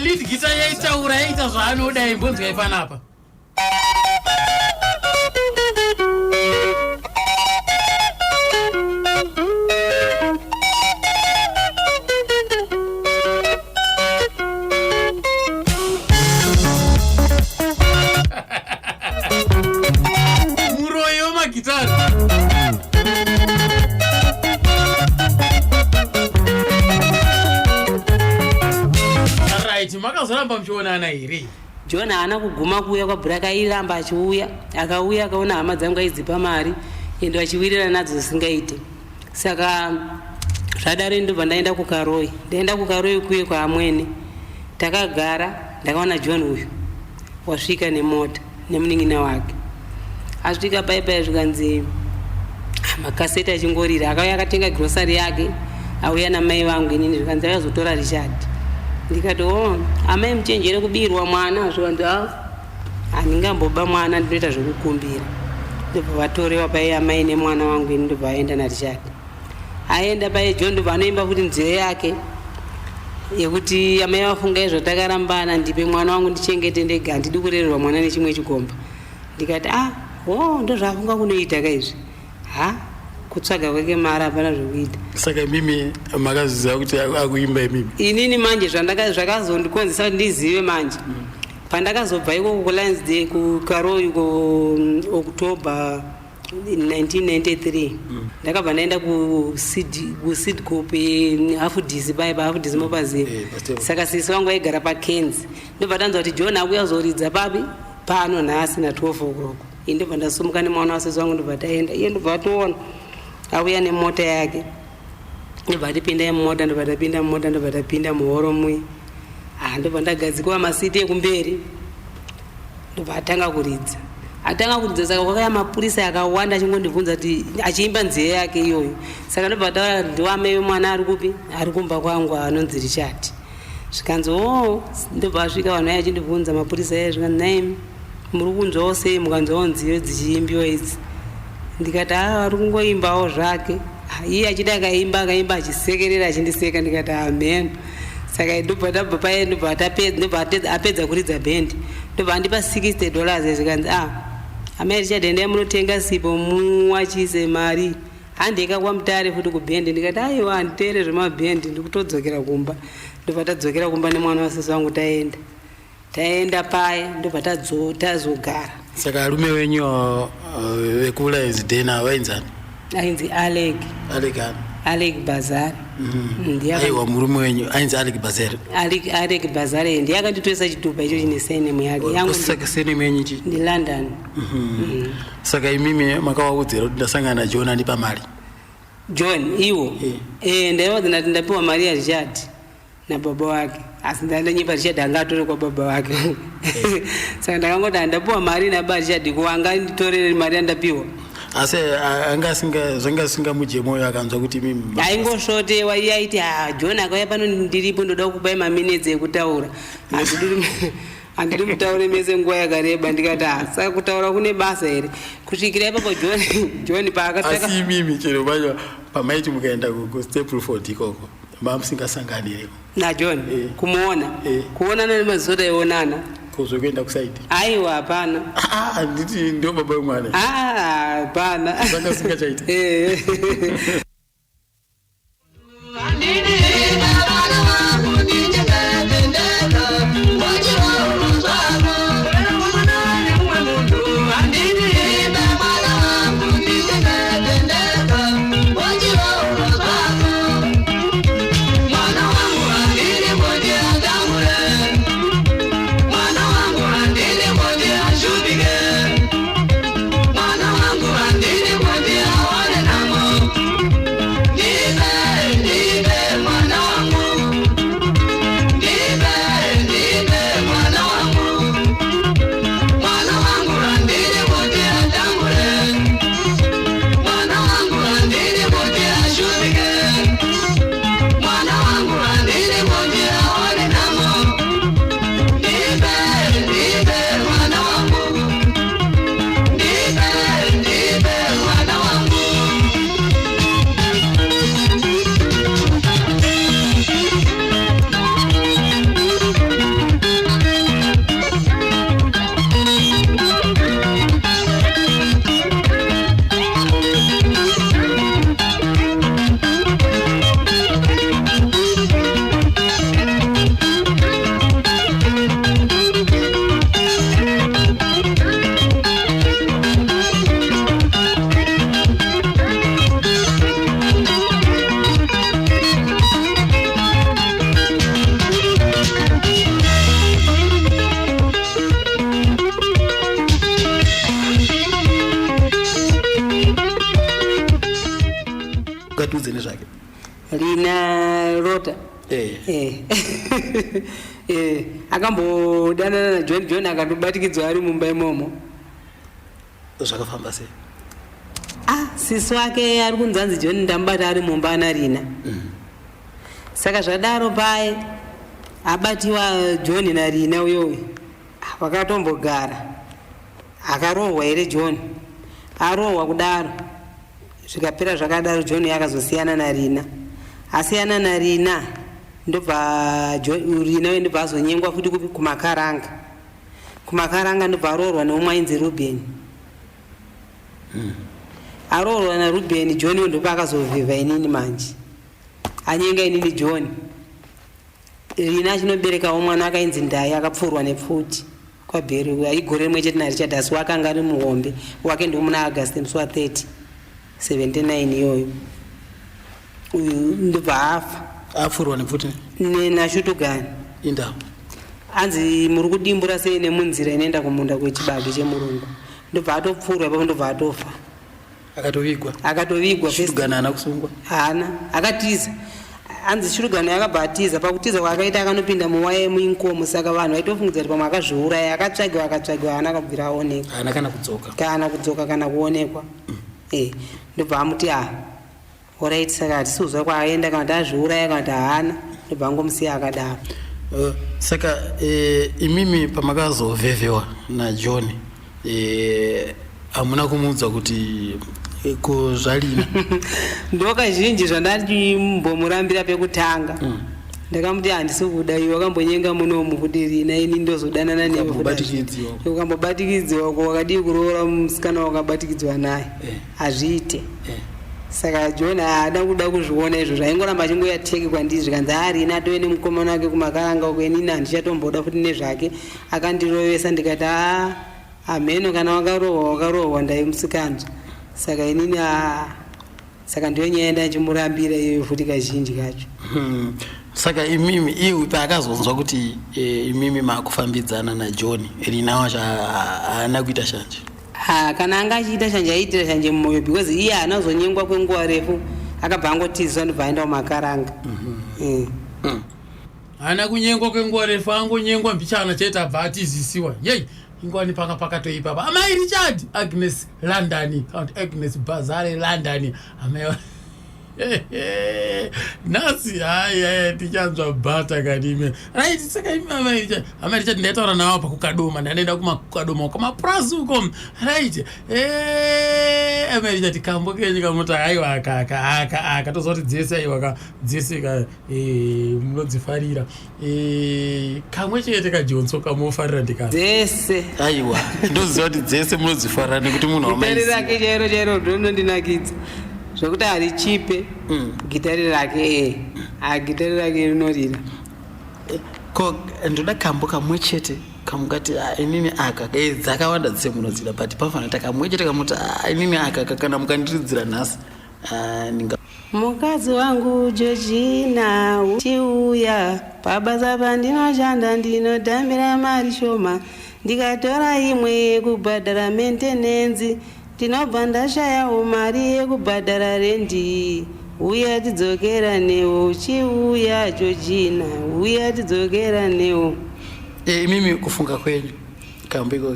S2: lead guitar yaitaura yaita zvaanoda imbonzwai panapa. Muroyo magitari. Makazoramba mchionana here.
S10: John haana kuguma kuuya kwaBraka airamba achiuya, akauya akaona hama dzangu aidzipa mari ende achiwirira nadzo zisingaite. Saka zvadare ndobva ndaenda kuKaroi. Ndaenda kuKaroi kuye kwaamwene. Takagara ndakaona John uyu wasvika nemota nemunin'ina wake. Asvika paipai zvikanzi makaseti achingorira, akauya akatenga grocery yake, auya namai vangu inini zvikanzi akazotora Richard. Ndikati amai muchenjere kubirwa mwana zvikanzi handingamboba mwana ndinoita zvokukumbira. Ndobva vatorewa pai amai nemwana wangu ini ndobva aenda naRichard. Aenda pai John ndobva anoimba kuti nzeve yake yekuti amai vafunga izvo takarambana ndipe mwana wangu ndichengete ndega handidi kurererwa mwana nechimwe chikomba. Ndikati ndozvafunga kunoita kaizvi kutsvaga kwake mari hapana zvokuita.
S4: Saka mimi makaziziva kuti akuimba imimi.
S10: Inini manje zvakazondikonzesa kuti ndizive manje. Pandakazobva ikoko kuLionsday kuKaroi kuOctober 1993 ndakabva ndaenda kuSidcorp Hafudhisi paipa Hafudhisi Mopazini. Saka sisi wangu aigara paKenzi. Ndobva tanzwa kuti John akuya kuzoridza papi pano nhasi na12 o'clock. Ndobva ndasumuka nemwana wasisi wangu ndobva taenda. Iye ndobva atoona auya nemota yake. Ndobva tipinda mumota, ndobva tapinda mumota, ndobva tapinda muhoro mwe. Ndobva ndagadzikwa masiti ekumberi. Ndobva atanga kuridza. Saka kwakaya mapurisa akawanda achingondibvunza kuti achiimba nzeve yake iyoyo. Saka ndobva taura ndiwamai vemwana ari kupi? Ari kumba kwangu anonzi Richard. Zvikanzi ndobva asvika vanhu aya achindibvunza mapurisa aya zvikanzi naimi muri kunzwawo sei mukanzwawo nziyo dzichiimbiwa idzi. Ndikati ari kungoimbawo zvake. Iye achida akaimba achisekerera achindiseka. Ndikati amen. Saka ndobva tabva paye ndobva apedza kuridza bhendi. Ndobva andipa $60 zvikanzi amai Richard endai munotenga sipo muwachise mari. Handeka kwamutare futi kubhendi. Ndikati aiwa handiteere zvemabhendi ndikutodzokera kumba. Ndobva tadzokera kumba nemwana wasisi wangu taenda paya ndobva tazogara.
S4: Saka arume wenyu vekuLionsday vainzani?
S10: Ainzi Alec Bazari.
S4: Aiwa murume wenyu ainzi
S10: Alec Bazari ndiye akanditoesa chitupa icho chine senemu yake yangu.
S4: Saka senemu yenyu chi?
S10: Ndi London.
S4: Saka imimi makawaudzira kuti ndasangana John andipa mari.
S10: John iwo ndaiwadza ndati ndapiwa mari yaRichard nababa wake. Asi ndandanyipa Richard angatore kwa baba wake. Saka ndakangoti ndapiwa mari nababa Richard kuwanga nditorere mari yandapiwa.
S4: Asi zvanga singamujemo akanzwa kuti mimi
S10: aingoshotewa. Iye aiti John akauya pano ndiripo ndoda kukupai maminutes ekutaura. Handiri mutaure mese nguva yakareba. Ndikati saka kutaura kune basa here. Kusvikira ipapo John paakataka.
S4: Asi imimi chero vacho pamaiti mukaenda kuStapleFord ikoko mamusingasanganireko
S10: naJohn kumuona kuonana nemazuva taionana
S4: kuzokuenda kusaiti.
S10: Aiwa hapana.
S4: Nditi ndio baba wemwana.
S10: Hapana.
S4: Saka singachaita. tiudze nezvake.
S10: Rina Rota. Akambodana na John akatobatikidzwa ari mumba imomo.
S4: Zvakafamba sei?
S10: Sisi wake ari kunzanzi John ndambata ari mumba ana Rina. Saka zvadaro paye abatiwa John na Rina uyoyo. Vakatombogara. Akarohwa ere John. Arohwa kudaro. Zvikapera zvakadaro John yakazosiyana na Rina. Asiyana na Rina ndobva Rina ndobva azonyengwa futi kumakaranga. Kumakaranga ndobva arohwa neumwe ainzi Ruben. Arohwa na Ruben John ndobva akazovhivha inini manje. Anyenga inini John. Rina chinoberekawo mwana akainzi Ndai akapfurwa nepfuti. Kwabheri aigore rimwe chete naRichard asi wakanga ari muhombe wake ndomuna August musi wa 30 79 iyoyo. Uyu ndobva afa.
S4: Apfurwa nepfuti
S10: naShotugani.
S4: Inda
S10: Anzi muri kudimbura sei nemunzira inoenda kumunda kwechibage chemurungu. Ndobva atopfurwa ipapo ndobva atofa. Akatovigwa.
S4: Shotugani haana kusungwa.
S10: Haana akatiza. Anzi Shotugani akabva atiza pakutiza kwakaita akanopinda muwaye muinkomo saka vanhu vaitofungidza kuti pamwe akazviuraya akatsvagiwa haana kabvira aonekwa.
S4: Haana kana
S10: kudzoka kana kuonekwa. Ndobva amuti alright saka hatisuzwa kwaaenda kana kuti azviuraya kana kuti haana ndobva angomusiya akadaro.
S4: Saka imimi pamakazovhevhewa naJohn hamuna kumuudza kuti kuzvarina.
S10: Ndokazhinji zvandachimbomurambiira pekutanga. Ndakamuti handisi kuda iwe wakambonyenga munomu kuti Rina ini ndozodanana newe ukambobatikidziwa wakadii kuroora musikana wakabatikidzwa naye hazviite. Saka John haada kuda kuzviona izvo zvaingoramba achingoyateki kwandiri zvikanzi Rina atove nemukomana wake kumakaranga uko inini handichatomboda futi nezvake akandirovesa ndikati ameno kana wakarohwa ndaimusikanzwa. Saka inini saka ndiyo nyaya ndachimurambira iyoyo futi kazhinji kacho.
S4: Saka imimi iwe paakazonzwa kuti imimi maakufambidzana naJohn Rina wacho haana kuita shanje.
S10: Kana anga achiita shanje aiitira shanje mumwoyo because iye haana kuzonyengwa kwenguva refu akabva angotizwa ndobva aenda kumakaranga.
S2: Haana kunyengwa kwenguva refu angonyengwa mbichana chete abva atizisiwa. Yei ingwani pakatoipa pa amai Richard Agnes London Agnes Bazare London amai nasi haya tichanzwa bata kadime right. Saka amai Richard ndaitaura nawo pakukadoma ndaenda kumakadoma kwamaprazi uko right. Amai Richard kambokenyi kamuti haiwa aka tozoti dzese aiwa dzese munodzifarira kamwe chete kaJohnson kamofarira ndikazi
S10: dzese
S4: aiwa ndoziva kuti dzese munodzifarira nekuti munhu
S10: gitari rake chairo ndinondinakidza zvokuti harichipe gitari rake gitari rake rinorira.
S4: Ko ndoda kambo kamwe chete kamungati inini aka dzakawanda dzese munodzida but pafanira kuti kamwe chete kamuti inini aka kana mukandiridzira nhasi
S10: mukadzi wangu Georgina chiuya pabasa pandinoshanda ndinotambira mari shoma ndikatora imwe yekubhadhara maintenance ndinobva ndashayawo mari yekubhadhara rendi. Uya tidzokera newo chiuya Georgina uya tidzokera newo.
S4: Imimi kufunga kwenyu kambiko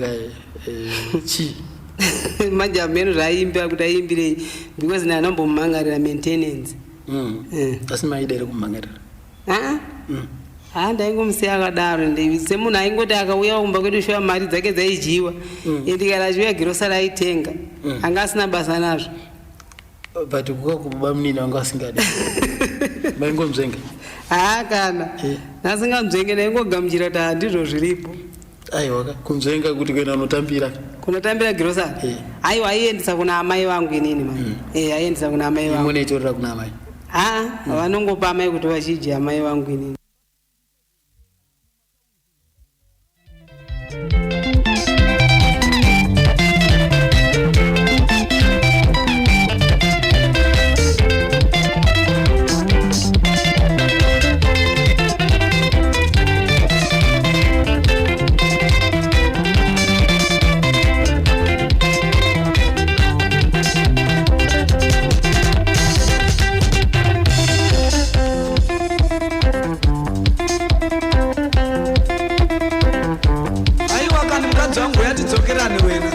S4: chi
S10: majameno zvaaimbira kuti aimbirei because nanombomumangarira maintenance.
S4: Asi maidere kumumangarira
S10: ndaingomusiya akadaro semunhu aingoti akauya kumba kwedu shuwa mari dzake dzaidyiwa ndikati shuwa girosari aitenga anga asina basa nazvo
S4: but kukakuba munini wanga asingadi maingomzvenga
S10: kana nasingamzvenge ndaingogamuchira kuti handizvo zviripo.
S4: Aiwa kumzvenga kuti kuenda
S10: kunotambira girosari aiwa aiendesa kuna amai vangu inini aiendesa kuna amai vangu.
S4: Muneitorera kuna amai
S10: vanongopa amai kuti vachidya amai vangu inini.
S5: dzokerani wena.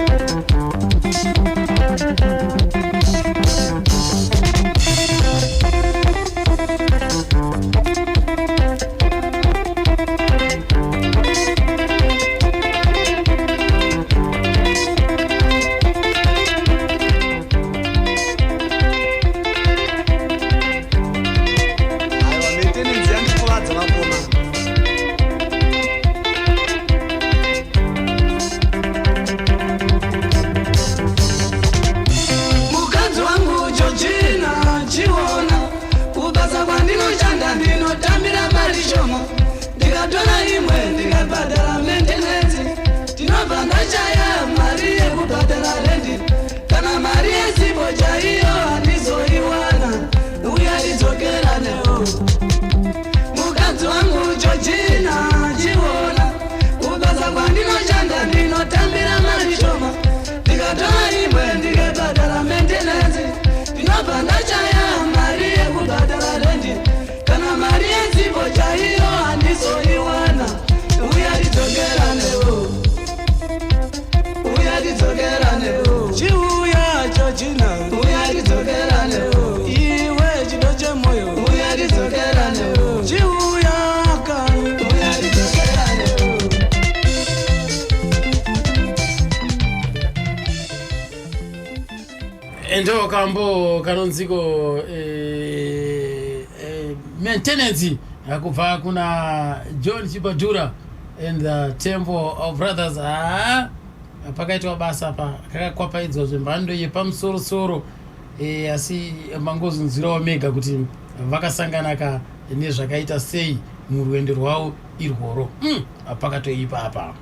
S2: Endo kambo kanonziko maintenance yakubva kuna John Chibadura and the Temple of Brothers. Pakaitwa basa pa kakakwapaidzwa zvemhando yepamusoro-soro asi mangozunzirawo mega kuti vakasangana ka nezvakaita sei murwendo rwavo irworo pakatoipa apa.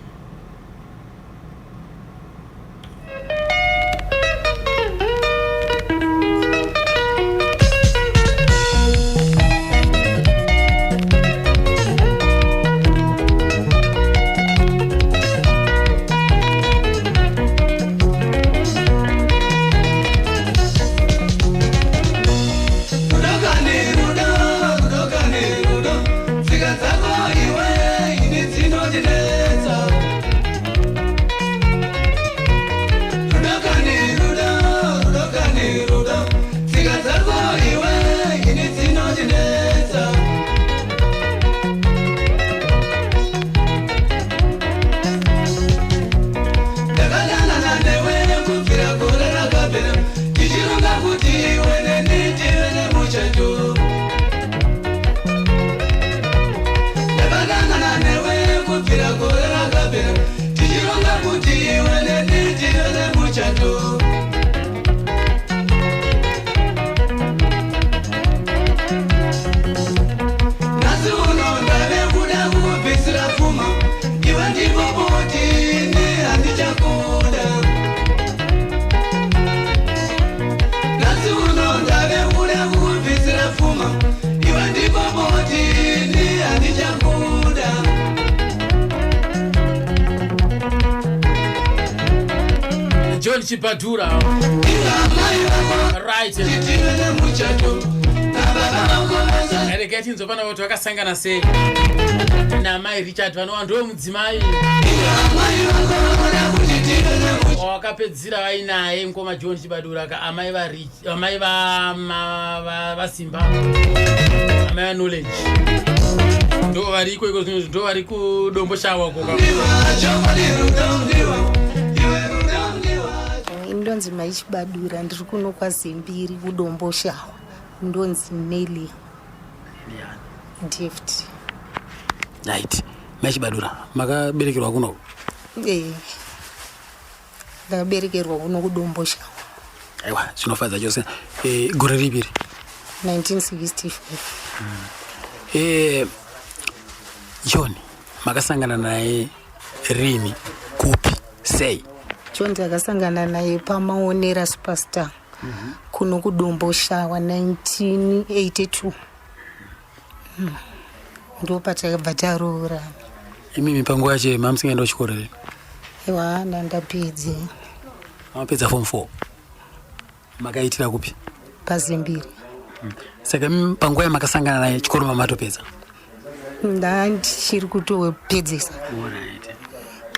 S2: John Chibadura, right? Ereketi nzopana watu wakasangana sei na mai Richard vanova ndo mudzimai wakapedzira vainaye mukoma John Chibadura ka amai vasimba amai knowledge ndo variko iko zvinhu ndo vari kudombo shawa koka.
S11: Ndonzi Chibadura ndiri kuno kwaZimbiri kudombo shawa ndonzi Nelly Gift.
S4: Right. Chibadura makaberekerwa kuno?
S11: Ndakaberekerwa kuno kudombo shawa.
S4: Aiwa zvinofadza chose. Gore ripiri?
S11: 1965.
S4: John makasangana naye rini kupi sei?
S11: John ndakasangana naye pamaonera Superstar kuno kudombo shawa 1982. Ndo patakabva taroora.
S4: Imimi panguva yacho mamusingaenda kuchikoro here?
S11: Ewa ndandapedze.
S4: Mapedza form 4. Makaitira kupi?
S11: paZimbiri.
S4: Saka panguva yamakasangana naye chikoro mamatopedza?
S11: Ndichiri kutopedzesa.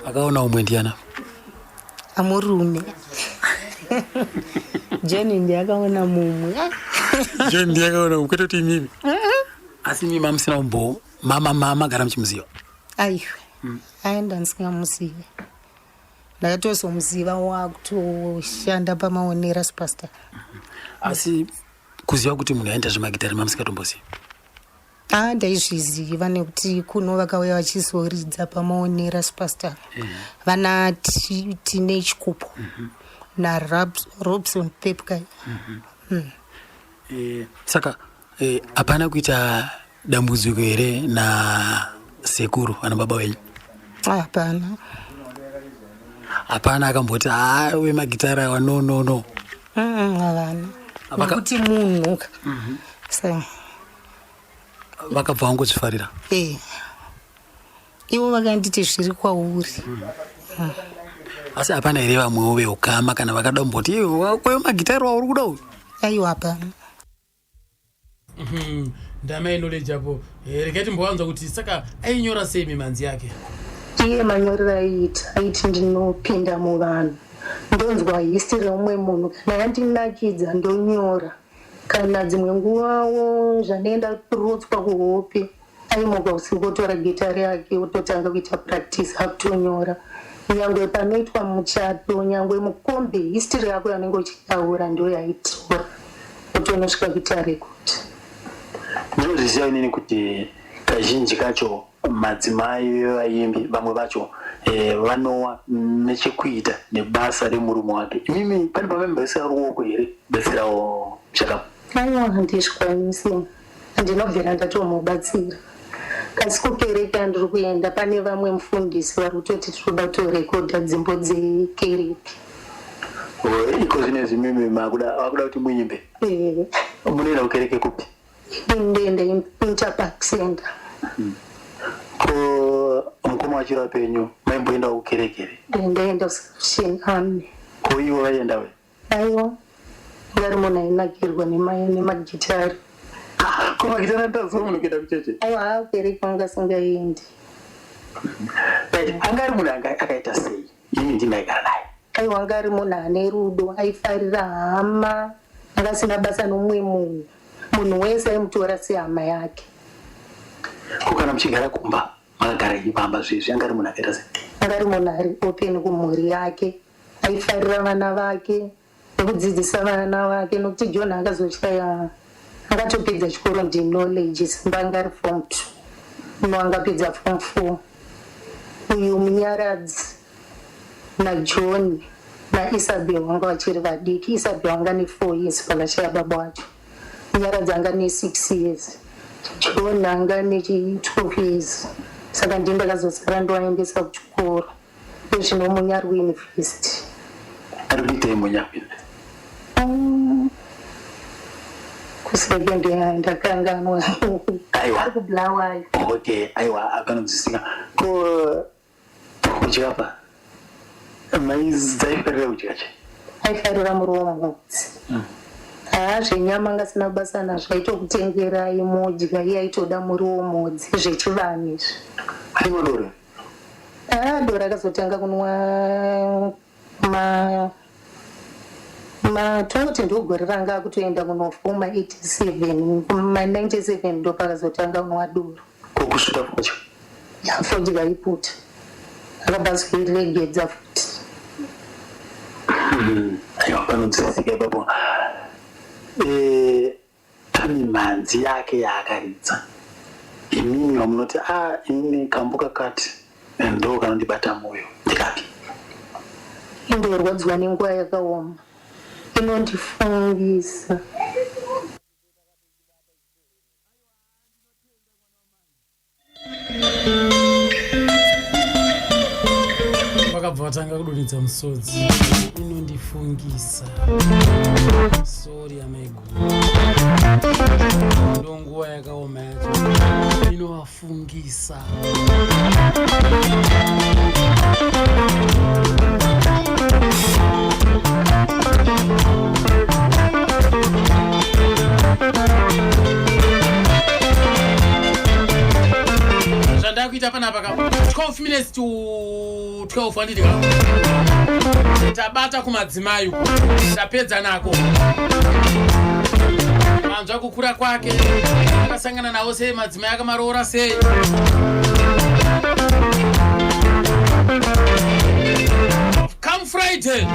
S4: Akaona umwe ndiana?
S11: amurume John ndiyakaona mumwe
S4: John ndiyakaona mukatoti mimi asi mimi mamusina umbo mama gara mchimuziva
S11: aiwe aenda ndisingamuzive ndakatozomuziva wakutoshanda pamaonera superstar
S4: asi kuziva kuti munhu aenda zvemagitari mamusikatomboziva
S11: ndaizviziva nekuti kuno vakauya vachizoridza pamaonera superstar vana teenage couple naRobson Pepkai
S4: saka hapana kuita dambudziko here nasekuru ana baba wenyu hapana akamboti wemagitari awa no
S11: havana nekuti munhu
S4: vakabva vangozvifarira
S11: ivo vakanditi zviri kwauri
S4: asi hapana here vamwewo veukama kana vakada kumboti kweyo magitari wauri kuda uyu
S11: aiwa hapana
S2: ndama knowledge apo rekati mbowanza kuti saka ainyora sei mimanzi yake
S11: iye manyorero aiti ndinopinda muvanhu ndonzwa history yeumwe munhu kana yandinakidza ndonyora kana dzimwe nguvawo zvanoenda kurotswa kuhope aimuka usiku otora gitari yake ototanga kuita practice akutonyora nyangwe panoitwa muchato nyangwe mukombe history yako yanenge uchitaura ndo yaitora otonosvika kuita rekodi
S4: ndinozviziva inini kuti kazhinji kacho madzimai vevaimbi vamwe vacho vanowa nechekuita nebasa remurume wake imimi pane pamembesera ruoko here beserawo chakapo
S11: aiwa handizvikwanisi ndinobvera ndatomubatsira kasi kukereke andiri kuenda pane vamwe mufundisi vari kutoti tinoda kutorekodha dzimbo dzekereke
S4: iko zvinezvi mimi vakuda kuti muimbe munoenda kukereke kupi
S11: ndoenda Interpark Center
S4: ko mukoma wachira penyu maimboenda kukerekere
S11: ndaenda Salvation Army
S4: ko ivo vaienda we
S11: aiwa ngari munhu ainakirwa nemagitari
S4: ko magitari antazo munhu kuenda kucheche
S11: aiwa kereke wangasingaendi
S4: angari munhu akaita sei ini ndinaigara naye
S11: aiwa ngari munhu ane rudo aifarira hama angasina basa nomumwe munhu wese aimutora sehama yake
S4: ko kana muchigara kumba makagara ipamba zvezvi angari munhu akaita sei
S11: angari munhu ari open kumhuri yake aifarira vana vake nekudzidzisa vana vake nokuti John akazoshaya akatopedza chikoro ndiknowledge simba angari form 2 uno angapedza form 4 uyu munyaradzi naJohn naIsabel vanga vachiri vadiki Isabel vanga ne4 years pakashaya baba wacho munyaradzi anga ne6 years John anga ne12 years saka ndindakazosara ndoaendesa kuchikoro zvino munyari university
S4: ari kuitei munyari
S11: kusekende ndakanganwa ari kubulawayo
S4: okay aiwa akanonzwisika ko kuchikapa maizaifarira kuchikache
S11: aifarira muromo mudzi zvenyama ngasina basa nazvo aitokutengera imodya iye aitoda muriwo mudzi zvechivanhu izvi
S4: aimadoro
S11: doro akazotanga kunwa tongoti ndogore ranga akutoenda kunofuma 87 ma97 ndo pakazotanga kunwa doro
S4: kokusvika focha
S11: fodya iputa akabazviregedza futi
S4: aiwa panonzwisika ipapo pane mhanzi yake yaakaridza imini wamunoti ini kambuka kati ndo kanondibata moyo ndikapi
S11: indorwadziwa nenguva yakaoma inondifungisa
S2: vakabva vatanga kudonhedza musodzi inondifungisa sori amaigu ndo nguva yakaoma yacho inovafungisa zvandakuita panapa 12 minutes to 12 andidika tabata kumadzimai tapedza nako anzwa kukura kwake akasangana nawo sei madzimai akamaroora sei come Friday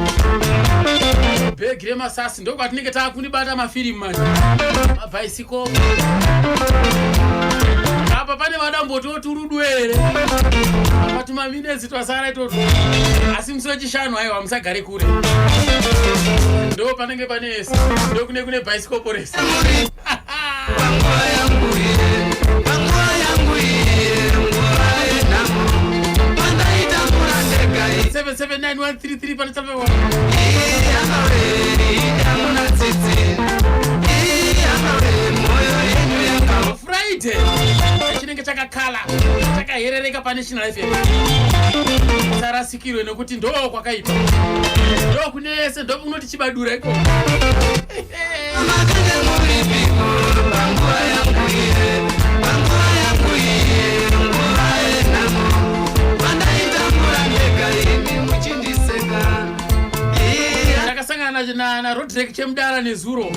S2: bhegi remasasi ndokwatinenge taakunibata mafirimu manje mabhaisikopo apa pane vadamboti oturudwere apati maminezi twasara itoto asi musiro chishanu aiwa musagare kure ndo panenge panesi ndo kune bhaisikopo resi 779-133 pane tapewa Friday chinenge chakakala chakaherereka paNational FM sarasikirwe nekuti ndo kwakaipa ndo kunese ndo kunoti chibadura iko takasangana na Roderick Chemdara nezuro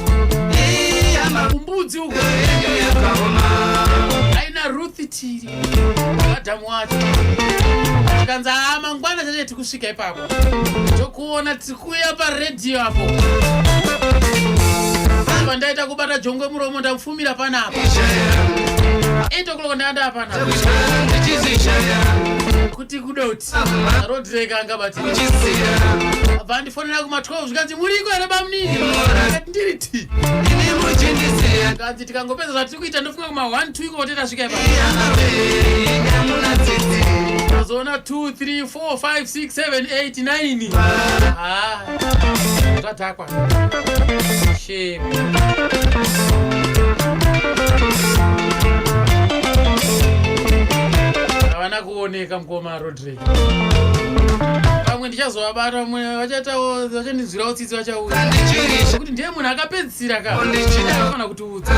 S2: kumbudzi uko aina Ruth Tiri madamu wacho kanza mangwana chache tikusvika ipapo tokuona tikuya paredio hapo pandaita kubata jongwe muromo ndamfumira panapa 8 o'clock ndaenda panapa kuti kudoti Roderick angabati vandifonera kuma 12 zvikanzi muriko ere bamnini ndiriti kanzi tikangopedza zvatiri kuita ndofunga kuma 1 2 iko teta svika ipapo zona 2 3 4 5 6 7 8 9 zvatakwa shame havana kuoneka mukoma Roderick pamwe ndichazovabata vamwe vachandinzwirawo tsitsi vachauya kuti ndiye munhu akapedzisira kaafana kutiudza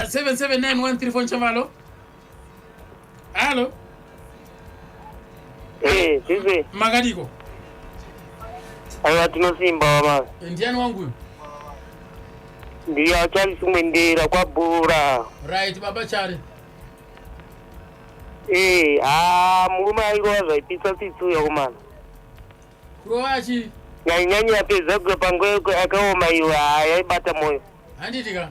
S2: 779-134 nchamalo halo
S12: tizwe
S2: makadiko
S12: aiwa tinosimba wama
S2: ndiani wanguyo
S12: ndiya Charles Mwendera kwa Bura
S2: right baba chari
S12: murume airowa zvaipisa tsitsi uya kumana
S2: kurovachi
S12: nyanyanyi yapedza kuya panguva akaoma iwa yaibata moyo
S2: handitika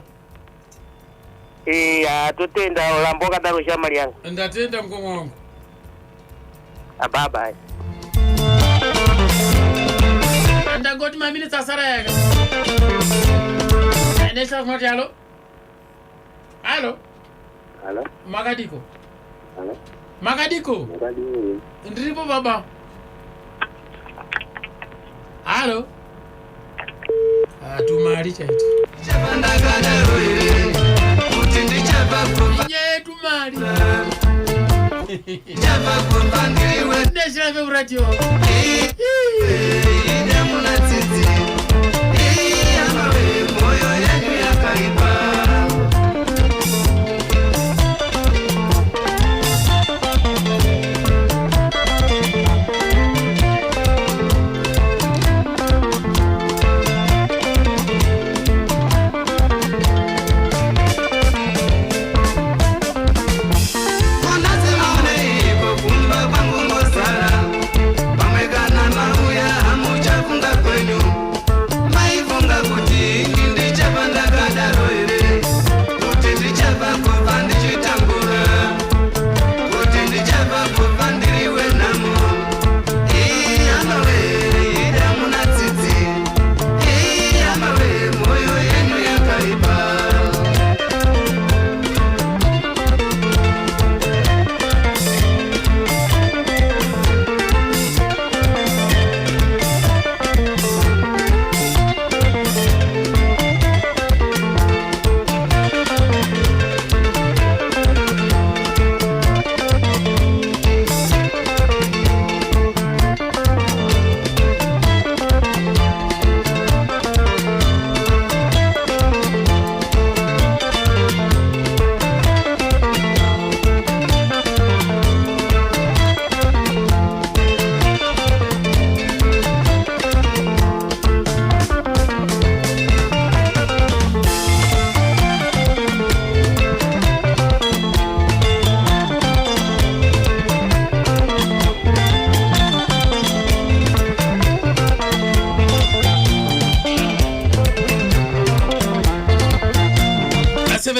S12: totenda lambo kadaro shamari yanga
S2: ndatenda mukoma wangu
S12: ababai
S2: ndangoti maminitsi asara yaka neshafunoti halo halo
S12: halo
S2: makadiko makadiko ndiripo baba halo tumari chaiti tumari ndeshirafe kuradio
S1: Kumba kwangu ngosara, pamwe kana mauya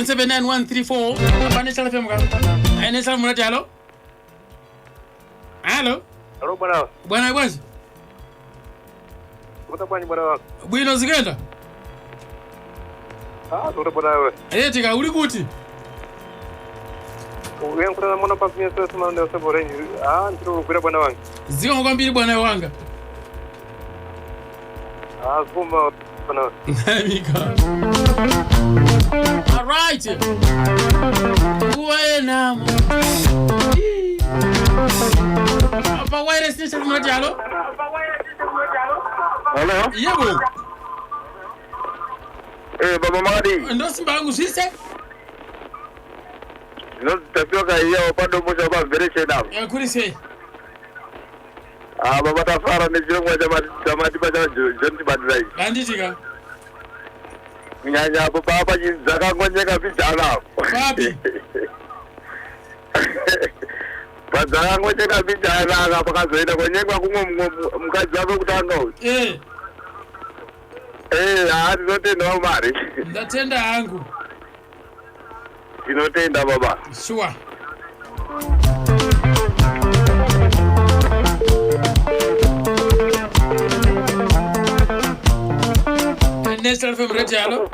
S2: 779 National FM ka. National murati halo. Halo.
S12: Halo bwana.
S2: Bwana bwana.
S12: Mtakwani bwana wangu.
S2: Bwino zikenda.
S12: Ndo bwana wewe.
S2: Tika uli kuti?
S12: Wewe mkutana mwana pa mia sasa mwana ndio sababu range. Ndio ukira bwana wangu.
S2: Ziko kwambiri bwana wanga.
S12: Kuma bwana.
S2: Mika. All right. Buena. Apa wireless ni sasa mmoja halo?
S12: Hello?
S2: Yebo.
S12: Baba Madi.
S2: Ndo simba yangu sisi?
S12: Ndo tapioka hiyo upande mmoja wa bereshe damu.
S2: Kuri sei.
S12: Baba tafara ni jongo chama tiba cha jonti badrai.
S2: Anditika.
S12: Nyanya baba hapa zaka ngonyeka vijana.
S2: Wapi?
S12: Bazaka ngonyeka vijana hapa kazoenda konyeka kumwe mkazi wako kutanga huyo. Hadi zote ndo mari.
S2: Ndatenda yangu.
S12: Sinotenda baba.
S2: Sure. National FM Radio halo.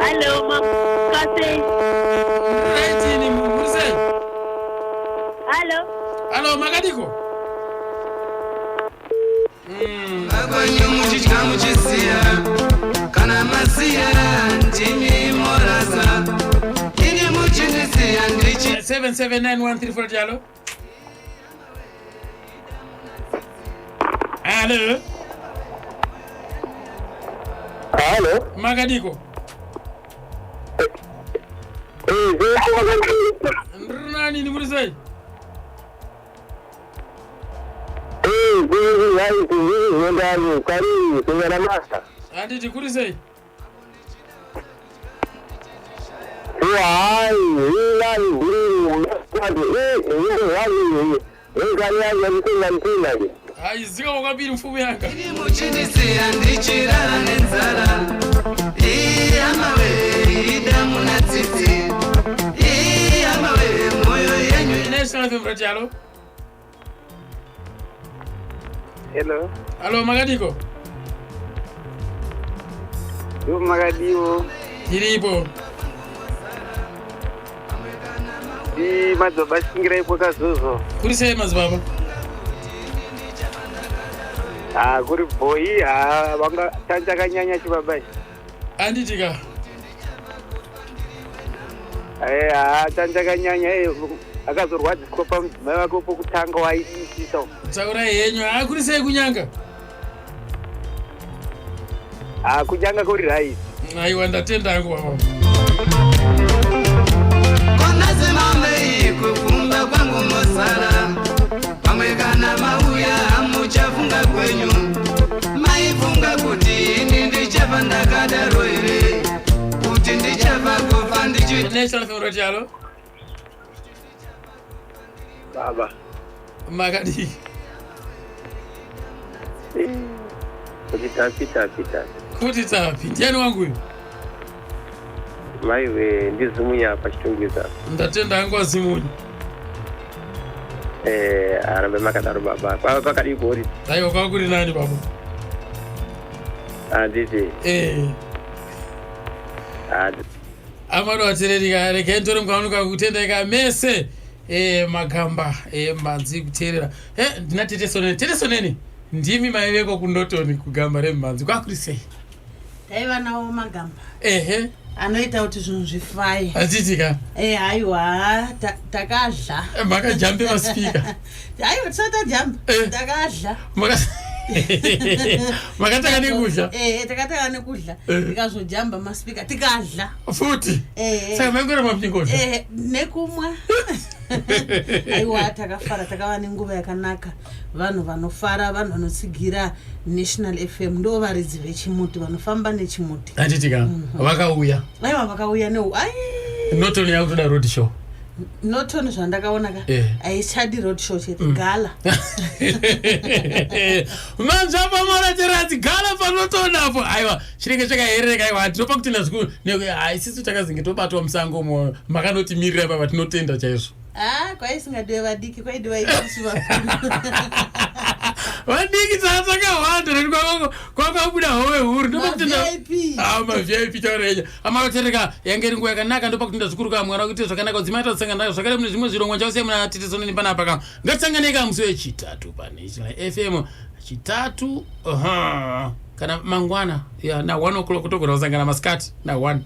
S13: Hello, Kate.
S2: Right ni muse.
S13: Hello.
S2: Hello, Magadiko.
S1: Agwanyu muchichika muchisiya kana masiya ndimi moraza ini muchinisiya ndichi
S2: 77913 jalo. Hello.
S12: Hello.
S2: Magadiko. Nani ni murisai?
S12: Ndani kari kuna masa.
S2: Andi tikurisai? Zika wakabiri mfumu yanga.
S1: muchinisiya ndichirara nenzara amawe idamu na tsitsi amawe moyo yenyu.
S2: National FM Radio halo.
S12: Hello.
S2: Halo Magadiko.
S12: Yo Magadio.
S2: Iripo.
S12: Mazoba singira ipo kazuzo.
S2: Kurisai mazbaba.
S12: Kuri boy vanga tanja kanyanya chibabai.
S2: Anditika.
S12: Tanja kanyanya akazorwa dzikopa mai wako pokutanga waidisa.
S2: Tsaura yenyu akurisai kunyanga.
S12: Kunyanga kuri rai.
S2: Aiwa ndatenda yangu baba.
S1: Konazimambe kufumba kwangu mosara pamwe kana mauya amuchafunga kwenyu maifunga kuti ini ndichava ndakadaro here kuti ndichava kufa
S2: National FM Radio halo.
S12: Baba.
S2: Magadi. Kuti tapi. Ndiani wangu huyu?
S12: Maiwe ndizumunya pachitungwiza.
S2: Ndatenda yangu azimunyi.
S12: Arambe makadaro baba. Baba pakadi kuri.
S2: Ayo kakuri nani baba?
S12: Nditi.
S2: Amado atererika reke ndore mkanuka kutendeka mese magamba manzi kuterera ndinateteso nene ndimi maiveko kundotoni kugamba rembanzi kwakurisei
S14: daiva nawo magamba
S2: anoita
S14: kuti zvinhu zvifaye
S2: achitika
S14: aiwa takadla
S2: makajambe maspika
S14: aiwa tisati tajamba takadla
S2: makataka nekudla
S14: takataka nekudla tikazojamba maspika tikadla
S2: futi saka maingora mapingodla
S14: nekumwa aiwa takafara takava nenguva yakanaka vanhu vanofara vanhu vanotsigira National FM ndo varidzi vechimuti vanofamba nechimuti
S2: anditika vakauya
S14: aiwa vakauya neu
S2: not only out the road show
S14: notoni zvandakaona ka aichadi road show chete gala
S2: manzvapa maraterati gala panotonapo aiwa chinenge chakaherereka aiwa tinopa kuti nazvikuru haisisu takazinge tobatwa musango makanotimirira papa tinotenda chaizvo
S14: kwaisingadiwe vadiki kwaidiwa isusu vakuru
S2: vadiki dzasakawanda nekuti kwakabuda hove huru ndomavip taureja amarotereka yange ringuva yakanaka ndopa kuti ndazvikuruka mwana kuti zvakanaka udzimata kusangana nazvo zvakare mune zvimwe zvirongwa chausiya muna titesoneni panapa kama ngatisanganeka musi wechitatu pane fm chitatu kana mangwana na 1 o'clock togona kusangana masikati na 1